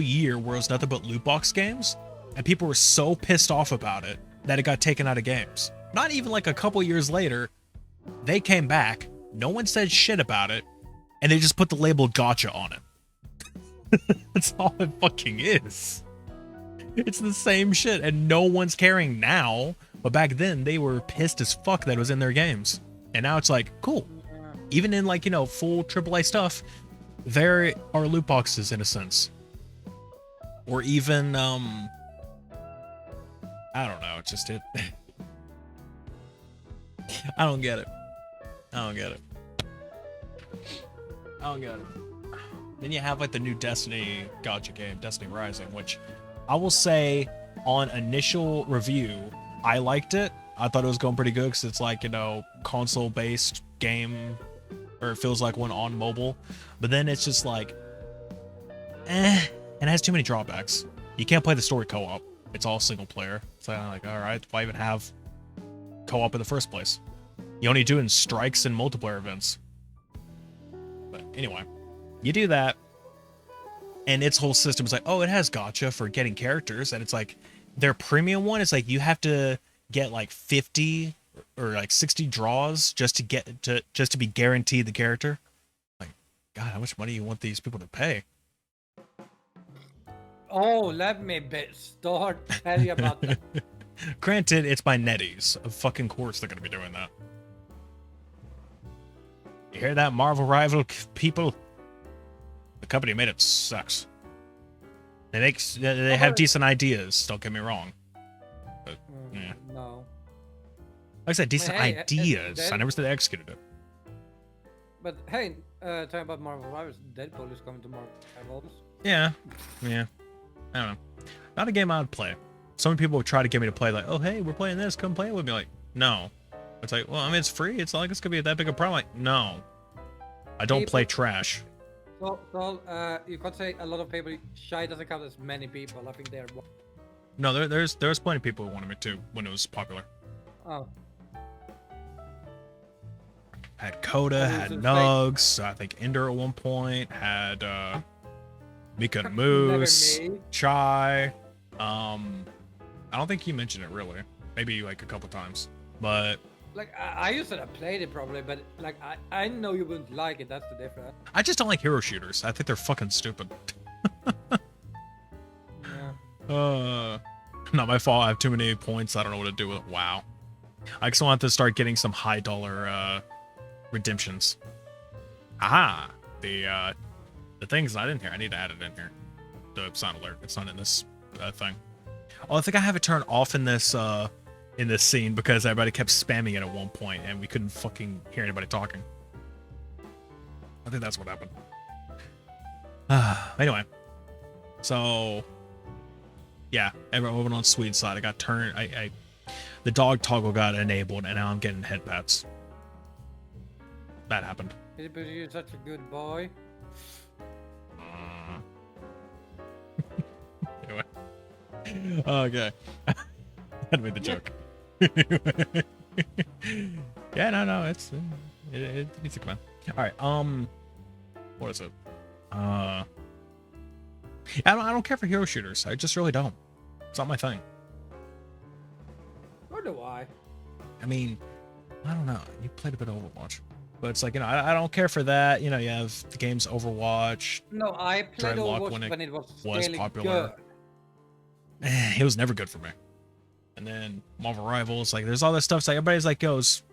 year where it was nothing but loot box games, and people were so pissed off about it that it got taken out of games. Not even like a couple years later, they came back, no one said shit about it, and they just put the label gotcha on it. That's all it fucking is. It's the same shit, and no one's caring now, but back then they were pissed as fuck that it was in their games. And now it's like, cool. Even in like, full AAA stuff, there are loot boxes in a sense. Or even, I don't know, it's just it. I don't get it. Then you have like the new Destiny gotcha game, Destiny Rising, which I will say on initial review, I liked it. I thought it was going pretty good because it's like, console-based game, or it feels like one on mobile. But then it's just like, and it has too many drawbacks. You can't play the story co-op. It's all single player. So I'm like, all right, why even have co-op in the first place? You only do it in strikes and multiplayer events. But anyway, you do that, and its whole system is like, oh, it has gotcha for getting characters, and it's like their premium one is like you have to get like 50 or like 60 draws just to be guaranteed the character. Like, God, how much money you want these people to pay? Oh, let me start tell you about that. Granted, it's by NetEase. Of fucking course they're gonna be doing that. You hear that, Marvel rival people? The company made it sucks. They have decent ideas. Don't get me wrong. But, yeah. No. Like I said, decent ideas. I never said they executed it. But hey, talking about Marvel Rivals, Deadpool is coming to Marvel Rivals. Yeah. I don't know. Not a game I'd play. So many people would try to get me to play, like, oh, hey, we're playing this. Come play it with me. Like, no. It's like, well, I mean, it's free. It's not like it's going to be that big a problem. Like, no. I don't play trash. So, you could say a lot of people, Shy doesn't count as many people. I think they're... No, there's plenty of people who wanted me to when it was popular. Oh. Had Coda, had Nugs, I think Ender at one point, had Mika and Moose, Chai. I don't think you mentioned it really. Maybe like a couple times. But like I used to have played it probably, but like I know you wouldn't like it, that's the difference. I just don't like hero shooters. I think they're fucking stupid. Yeah. Not my fault. I have too many points. I don't know what to do with it. Wow. I just want to start getting some high dollar redemptions. Aha! The thing's not in here. I need to add it in here. The sound alert. It's not in this thing. Oh, I think I have it turned off in this scene because everybody kept spamming it at one point and we couldn't fucking hear anybody talking. I think that's what happened. Anyway, so yeah, everyone over on Swede's side, I got turned. The dog toggle got enabled, and now I'm getting head pats. that happened. Is it because you're such a good boy? Anyway. Okay. That made the joke. Yeah, no, it needs to come out. All right. What is it? I don't care for hero shooters. I just really don't. It's not my thing. Or do I? I mean, I don't know. You played a bit of Overwatch, but it's like, you know, I don't care for that. You know, you have the games Overwatch. No, I played Dreadlock Overwatch when it was really popular. good. It was never good for me. And then Marvel Rivals, like, there's all this stuff. So everybody's like goes,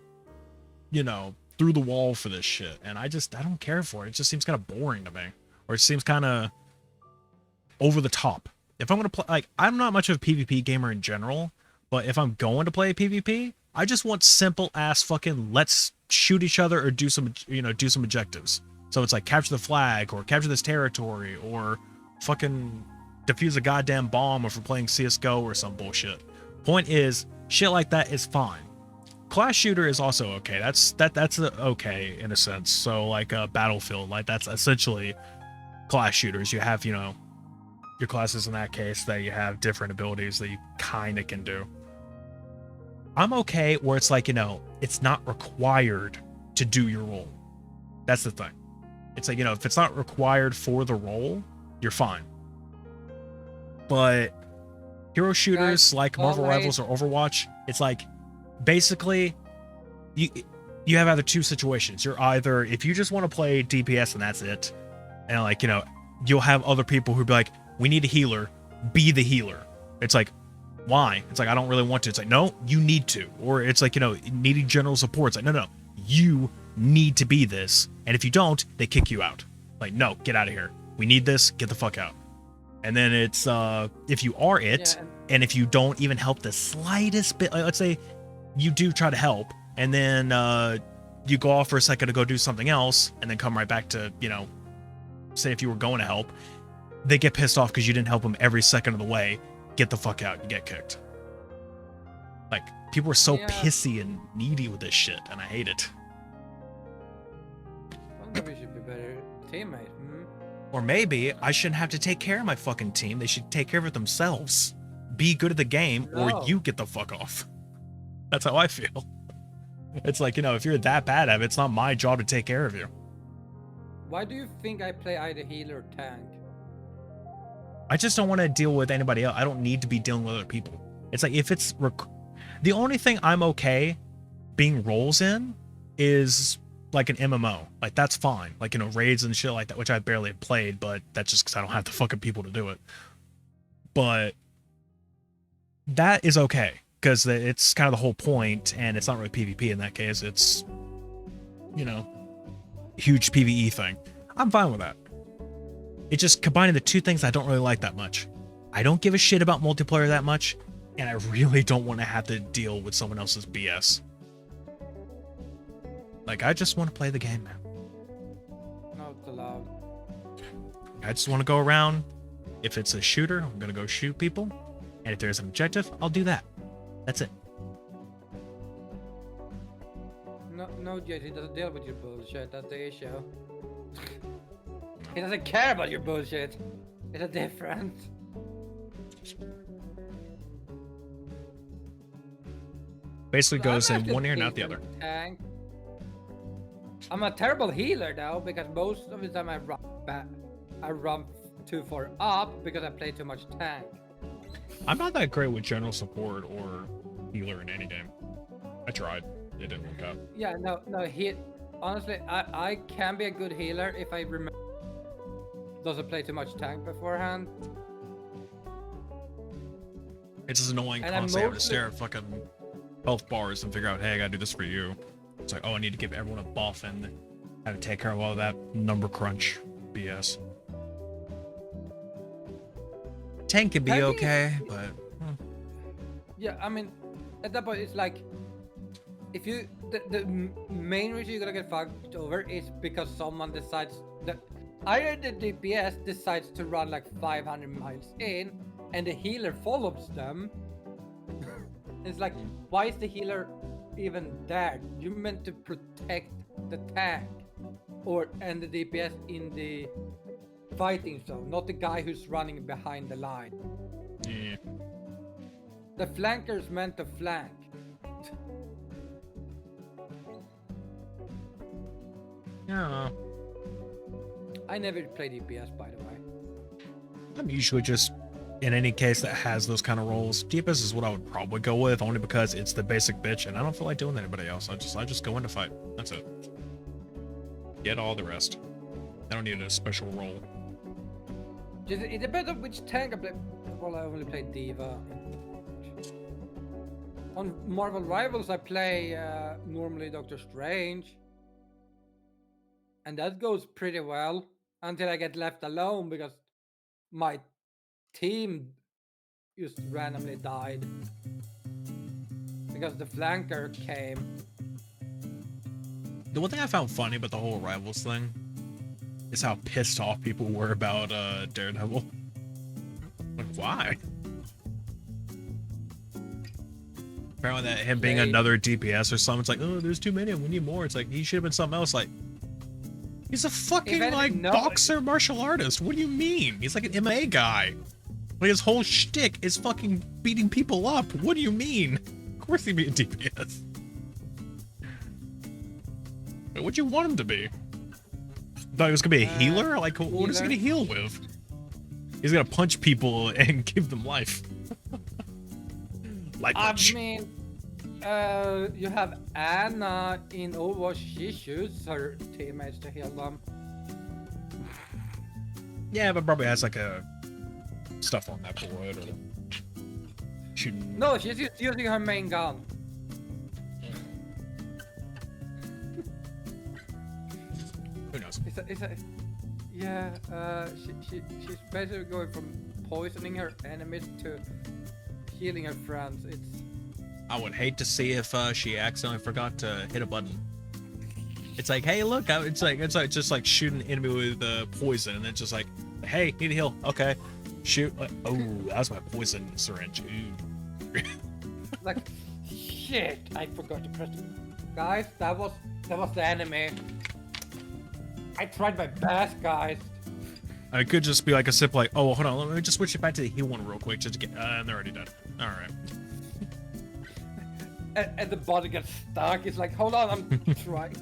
you know, through the wall for this shit, and I don't care for it. It just seems kind of boring to me, or it seems kind of over the top. If I'm gonna play, like, I'm not much of a PvP gamer in general, but if I'm going to play PvP, I just want simple ass fucking let's shoot each other or do some, you know, do some objectives. So it's like capture the flag or capture this territory or fucking defuse a goddamn bomb if we're playing CS:GO or some bullshit. Point is, shit like that is fine. Class shooter is also okay. That's okay in a sense. So like Battlefield, like that's essentially class shooters. You have, you know, your classes in that case that you have different abilities that you kind of can do. I'm okay where it's like, you know, it's not required to do your role. That's the thing. It's like, you know, if it's not required for the role, you're fine. But hero shooters like Marvel Rivals or Overwatch, it's like basically you have either two situations. You're either, if you just want to play DPS and that's it, and like, you know, you'll have other people who be like, we need a healer, be the healer. It's like, why? It's like, I don't really want to. It's like, no, you need to. Or it's like, you know, needing general support. It's like, no, you need to be this, and if you don't, they kick you out. Like, no, get out of here. We need this, get the fuck out. And then it's if you are it, and if you don't even help the slightest bit, like, let's say you do try to help, and then you go off for a second to go do something else, and then come right back to, you know, say if you were going to help, they get pissed off because you didn't help them every second of the way. Get the fuck out, you get kicked. Like, people are so pissy and needy with this shit, and I hate it. I think we should be better teammates. Or maybe I shouldn't have to take care of my fucking team. They should take care of it themselves. Be good at the game, or you get the fuck off. That's how I feel. It's like, you know, if you're that bad at it, it's not my job to take care of you. Why do you think I play either healer or tank? I just don't want to deal with anybody else. I don't need to be dealing with other people. It's like, if it's the only thing I'm okay being roles in is like an MMO. Like, that's fine. Like, you know, raids and shit like that, which I barely have played, but that's just because I don't have the fucking people to do it. But that is okay, because it's kind of the whole point, and it's not really PvP in that case. It's, you know, huge PvE thing. I'm fine with that. It's just combining the two things I don't really like that much. I don't give a shit about multiplayer that much, and I really don't want to have to deal with someone else's BS. Like, I just want to play the game, man. Not allowed. I just want to go around. If it's a shooter, I'm going to go shoot people. And if there's an objective, I'll do that. That's it. No, Jade, he doesn't deal with your bullshit. That's the issue. He doesn't care about your bullshit. It's a difference. Basically goes in one ear, not the other. Tank. I'm a terrible healer though, because most of the time I run back. I run too far up because I play too much tank. I'm not that great with general support or healer in any game. I tried. It didn't work out. Yeah, no. Honestly, I can be a good healer if I remember doesn't play too much tank beforehand. It's just annoying constantly having to stare at fucking health bars and figure out, hey, I gotta do this for you. It's like, oh, I need to give everyone a buff and have to take care of all that number crunch BS. Tank can be okay, but yeah, I mean, at that point, it's like, if you the main reason you're gonna get fucked over is because someone decides that either the DPS decides to run like 500 miles in, and the healer follows them. It's like, why is the healer even there? You're meant to protect the tank and the DPS in the fighting zone, not the guy who's running behind the line. Yeah. The flanker's meant to flank. Yeah. I never play DPS, by the way. I'm usually just, in any case that has those kind of roles, DPS is what I would probably go with, only because it's the basic bitch, and I don't feel like doing anybody else. I just go in to fight. That's it. Get all the rest. I don't need a special role. It depends on which tank I play. Well, I only play Diva. On Marvel Rivals, I play normally Doctor Strange. And that goes pretty well until I get left alone because my team just randomly died. Because the flanker came. The one thing I found funny about the whole Rivals thing is how pissed off people were about Daredevil. Like, why? Apparently that him being another DPS or something, it's like, oh, there's too many, we need more. It's like, he should have been something else. Like, he's a fucking, boxer martial artist. What do you mean? He's like an MMA guy. Like, his whole shtick is fucking beating people up. What do you mean? Of course he'd be a DPS. What'd you want him to be? Thought he was gonna be a healer? Like, what is he gonna heal with? He's gonna punch people and give them life. Like, I mean, you have Anna in Overwatch. She shoots her teammates to heal them. Yeah, but probably has like a stuff on that board or shooting. No, she's just using her main gun. Who knows? She's basically going from poisoning her enemies to healing her friends. I would hate to see if she accidentally forgot to hit a button. It's like, hey, look, it's like just like shooting an enemy with poison, and it's just like, hey, need to heal. Okay, shoot. Like, oh, that was my poison syringe. Ooh. Like, shit, I forgot to press. Guys, that was the enemy. I tried my best, guys. It could just be like a simple, like, oh, hold on, let me just switch it back to the heal one real quick, just to get, and they're already dead. All right. And the body gets stuck. It's like, hold on, I'm trying.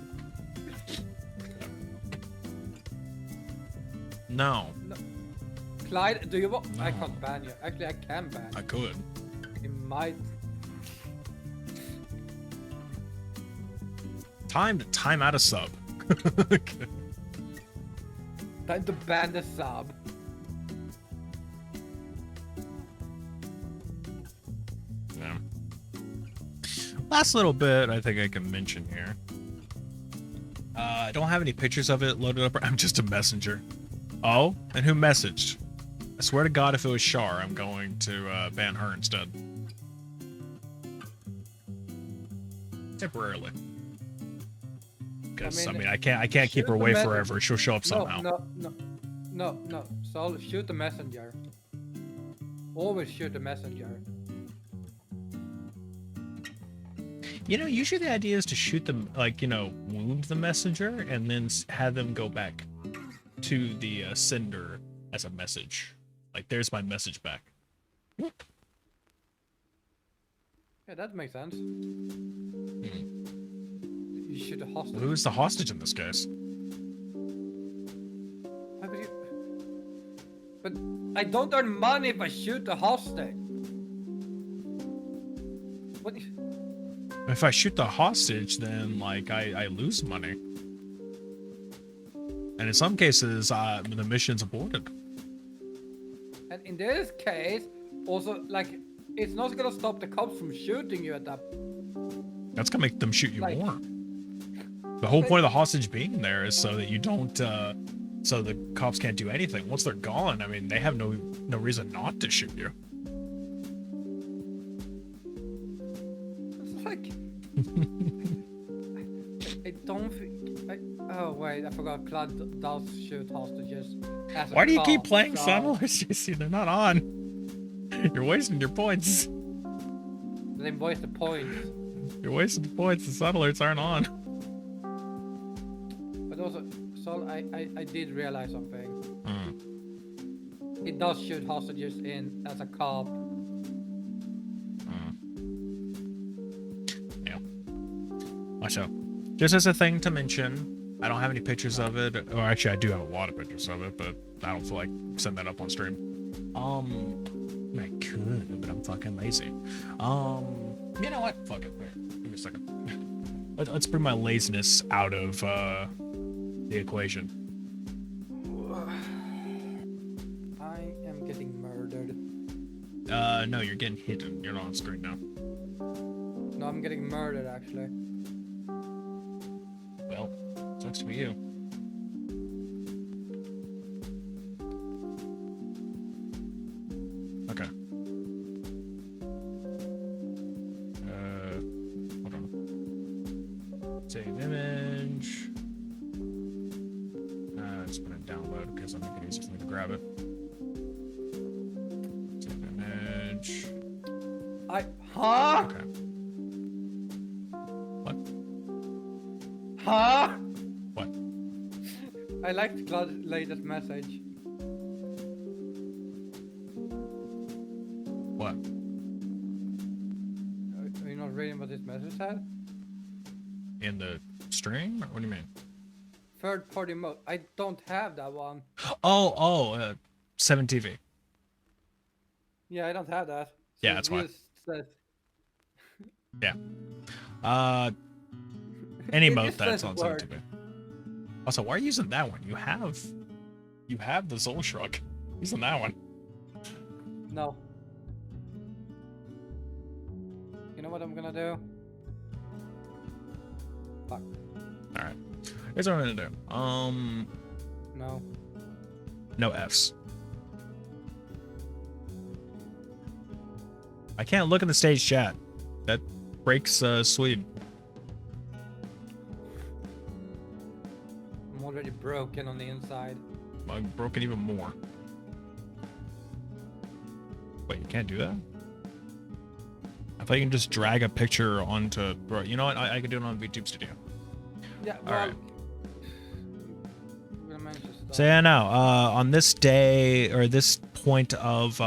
No. Clyde, do you want? No. I can't ban you. Actually, I can ban you. I could. It might. Time out a sub. Time to ban the sub. Yeah. Last little bit I think I can mention here. I don't have any pictures of it loaded up. I'm just a messenger. Oh, and who messaged? I swear to God, if it was Char, I'm going to ban her instead. Temporarily. Because I mean, I can't keep her away forever. She'll show up somehow. No. So shoot the messenger. Always shoot the messenger. You know, usually the idea is to shoot them, like, you know, wound the messenger and then have them go back to the sender as a message. Like, there's my message back. Yeah, that makes sense. You shoot a hostage. Well, who's the hostage in this case? But I don't earn money if I shoot a hostage. What? If I shoot the hostage, then, like, I lose money. And in some cases, the mission's aborted. And in this case, also, like, it's not gonna stop the cops from shooting you at that. That's gonna make them shoot you like, more. The whole point of the hostage being there is so that you don't, so the cops can't do anything. Once they're gone, I mean, they have no reason not to shoot you. It's like, I don't think. Oh wait, I forgot. Claude does shoot hostages. Why do you keep playing Sunless, JC? They're not on. You're wasting your points. They waste the points. You're wasting the points. The sun alerts aren't on. But also, so I did realize something. It does shoot hostages in as a cop. Yeah. Watch out. Just as a thing to mention, I don't have any pictures of it. Or actually, I do have a lot of pictures of it, but I don't feel like sending that up on stream. I could, but I'm fucking lazy. You know what? Fuck it. Wait, give me a second. Let's bring my laziness out of the equation. I am getting murdered. No, you're getting hidden. You're not on screen now. No, I'm getting murdered actually. Well, sucks to be you. Okay. Hold on. Save image. Let's put it download because I think it easier for me to grab it. Save image. Huh? Okay. What? Huh? What? I liked Claude's latest message. What? Are you not reading what his message said? In the stream? What do you mean? Third party mode. I don't have that one. Oh, 7TV. Yeah, I don't have that. Yeah, that's why. Says... Yeah. Any It mode just that's says on word. 7TV. Also, why are you using that one? You have the Xolotl. Using that one. No. You know what I'm gonna do? Fuck. Alright. Here's what I'm gonna do. No. No Fs. I can't look in the stage chat. That breaks Swede. I'm already broken on the inside. I'm broken even more. Wait, you can't do that? I thought you can just drag a picture onto... Bro, you know what? I can do it on VTube Studio. Yeah, well... Alright. I'm gonna mention stuff. So yeah, now, on this day, or this point of,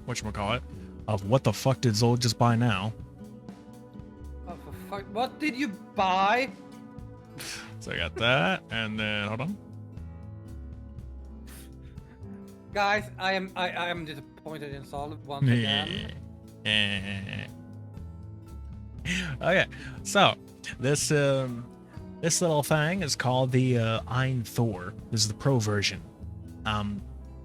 whatchamacallit, of what the fuck did Zol just buy now? Oh, for fuck... What did you buy? So I got that, and then, hold on. Guys, I am disappointed in Sol once again. Okay, so this little thing is called the ENVTuber. This is the pro version.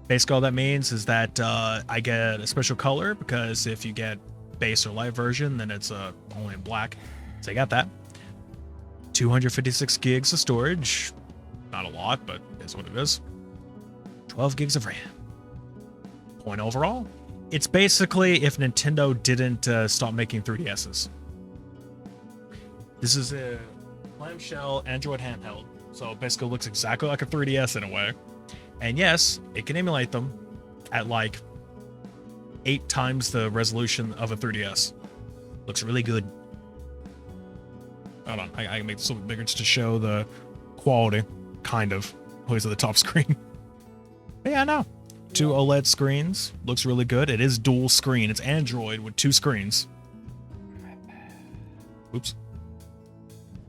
Basically all that means is that I get a special color, because if you get base or light version, then it's only in black. So I got that. 256 gigs of storage. Not a lot, but it's what it is. 12 gigs of RAM. Point overall, it's basically if Nintendo didn't stop making 3DSs. This is a clamshell Android handheld, so it basically looks exactly like a 3DS in a way. And yes, it can emulate them at like 8 times the resolution of a 3DS. Looks really good. Hold on, I can make this a little bit bigger just to show the quality, kind of. Always at the top screen. But yeah, no. 2 OLED screens. Looks really good. It is dual screen. It's Android with 2 screens. Oops.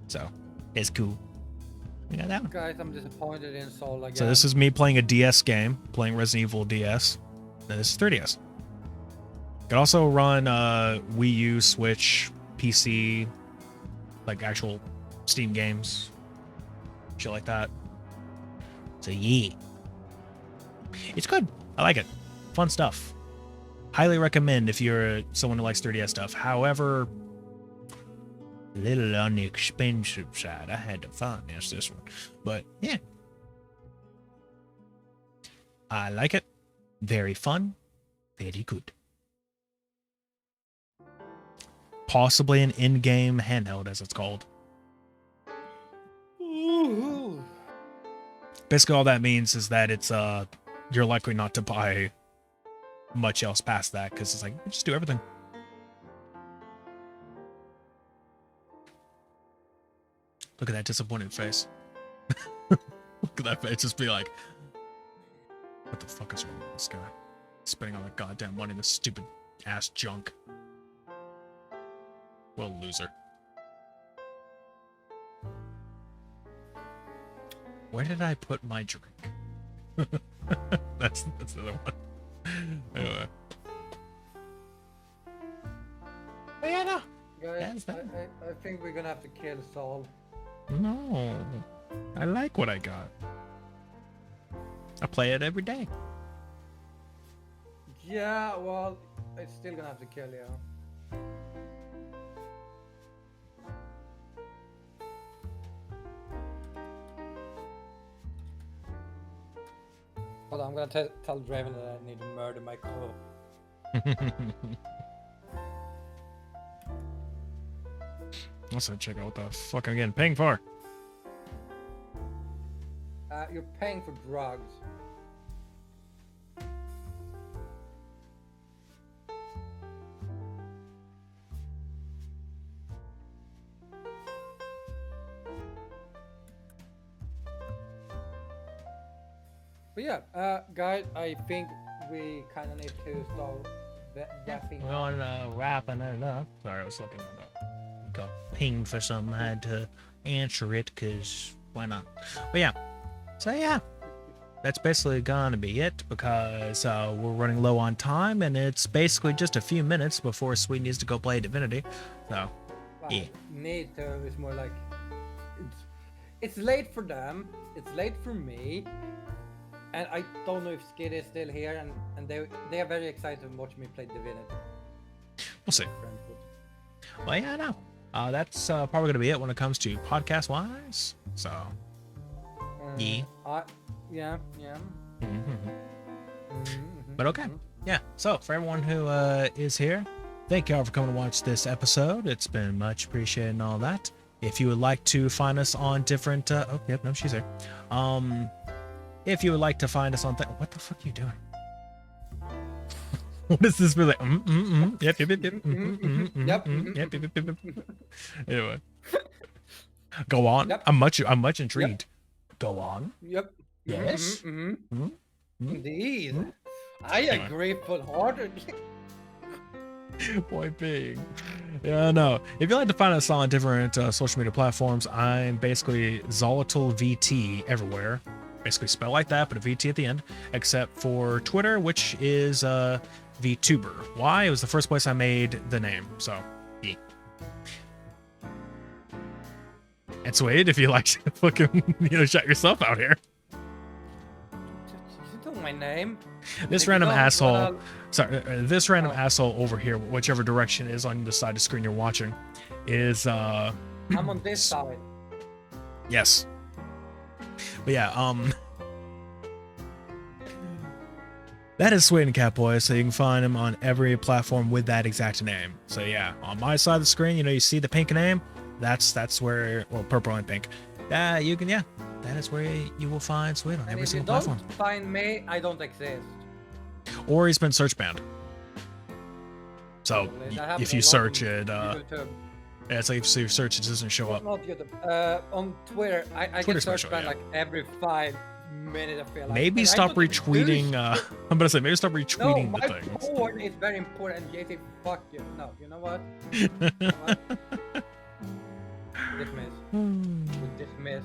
So, it's cool. We got that one. Guys, I'm disappointed in Sol again. So this is me playing a DS game, playing Resident Evil DS. And this is 3DS. Could also run Wii U, Switch, PC, like actual Steam games, shit like that. So yeah. It's good. I like it. Fun stuff. Highly recommend if you're someone who likes 3DS stuff. However, a little on the expensive side. I had to finance this one. But yeah. I like it. Very fun. Very good. Possibly an in-game handheld, as it's called. Ooh. Basically all that means is that it's you're likely not to buy much else past that, because it's like, just do everything. Look at that disappointed face. Look at that face, just be like, what the fuck is wrong with this guy? Spending all that goddamn money on this stupid ass junk. Well, loser. Where did I put my drink? that's the other one. Anyway. But yeah, no. Guys, I think we're gonna have to kill Saul. No. I like what I got. I play it every day. Yeah, well, I'm still gonna have to kill you. Hold on, I'm gonna tell Draven that I need to murder my co. Let's check out what the fuck I'm getting paying for. You're paying for drugs. But yeah, guys, I think we kind of need to start wrapping up. Wrapping it up. Sorry, I was looking at that. Got pinged for something. I had to answer it because why not? But yeah. So yeah. That's basically gonna be it because we're running low on time and it's basically just a few minutes before Sweet needs to go play Divinity. So, yeah. Need to is more like it's late for them. It's late for me. And I don't know if Skid is still here, and they are very excited to watch me play Divinity. We'll see. Well, yeah, no. That's probably going to be it when it comes to podcast-wise. So, yeah. Yeah. But okay. Yeah, so for everyone who is here, thank you all for coming to watch this episode. It's been much appreciated and all that. If you would like to find us on different... oh, yep, no, she's here. If you would like to find us on... what the fuck are you doing? What is this? Be like, yep. Anyway. Go on. Yep. I'm much intrigued. Yep. Go on. Yep. Yes. Indeed. I agree full-heartedly. Point being. Yeah, no. If you'd like to find us on different social media platforms, I'm basically Xolotl VT everywhere. Basically spelled like that, but a VT at the end, except for Twitter, which is VTuber. Why? It was the first place I made the name, so yeah. And Suede, if you like to fucking, shout yourself out here. You know my name. This random asshole, this random asshole over here, whichever direction is on the side of the screen you're watching, is I'm on this side. Yes. But yeah, that is Suede and Catboy, so you can find him on every platform with that exact name. So yeah, on my side of the screen, you see the pink name, that's where, well, purple and pink. You can, that is where you will find Suede on every single platform. If you don't find me, I don't exist. Or he's been search banned. So if you search it, yeah, it's like if you search, it doesn't show up. Not YouTube. On Twitter, I get search banned like every 5 minutes. I feel like. Maybe stop retweeting. I'm gonna say maybe stop retweeting the things. No, my board is very important. JT, fuck you. No, you know what? Dismiss. Dismiss.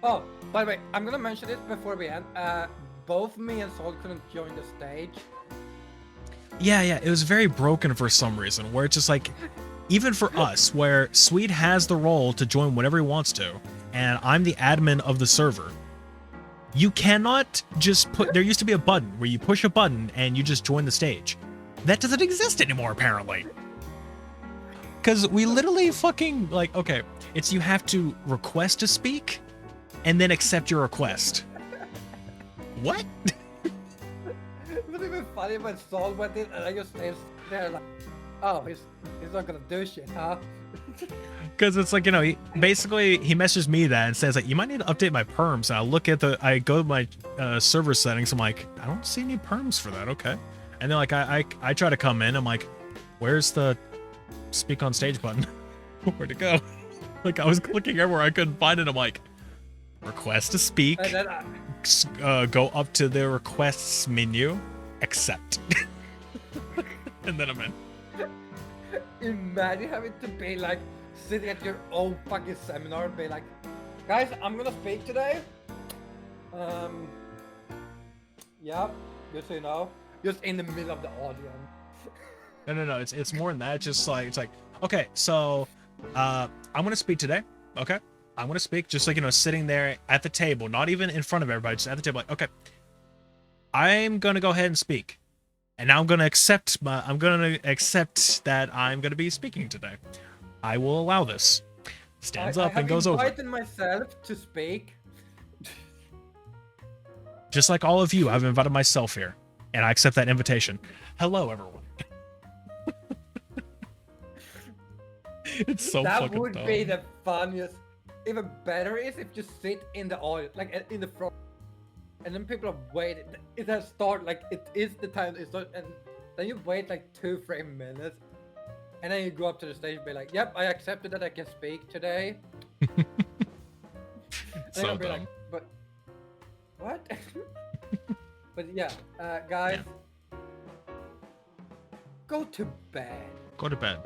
Oh, by the way, I'm gonna mention this before we end. Both me and Saul couldn't join the stage. Yeah, it was very broken for some reason, where it's just like, even for us, where Sweet has the role to join whenever he wants to, and I'm the admin of the server, you cannot just there used to be a button where you push a button and you just join the stage. That doesn't exist anymore, apparently. Because we literally fucking, okay, it's you have to request to speak, and then accept your request. What? It was even funny when Saul went in and I just stayed there like, oh, he's not gonna do shit, huh? Because it's like, basically he messages me that and says like, you might need to update my perms. And I go to my server settings. I'm like, I don't see any perms for that. Okay. And then like, I try to come in. I'm like, where's the speak on stage button? Where'd it go? Like I was clicking everywhere, I couldn't find it. I'm like, request to speak. And then Go up to the requests menu, accept, and then I'm in. imagine having to be like sitting at your own fucking seminar and be like, guys, I'm gonna speak today. Yeah, just so you know, just in the middle of the audience. No. It's more than that. It's like, okay, so I'm gonna speak today. Okay, I'm gonna speak. Just like sitting there at the table, not even in front of everybody, just at the table. Like, okay, I'm gonna go ahead and speak, and now I'm gonna accept that I'm gonna be speaking today. I will allow this. Stands up and goes over. I have invited myself to speak. Just like all of you, I've invited myself here, and I accept that invitation. Hello, everyone. It's so that fucking would dumb. be the funniest. Even better is if you sit in the audience, like in the front, and then people are waiting. It has started, like it is the time it starts, and then you wait like 2-3 minutes, and then you go up to the stage and be like, "Yep, I accepted that I can speak today." So dumb. Be like, but what? But yeah, guys, go to bed. Go to bed.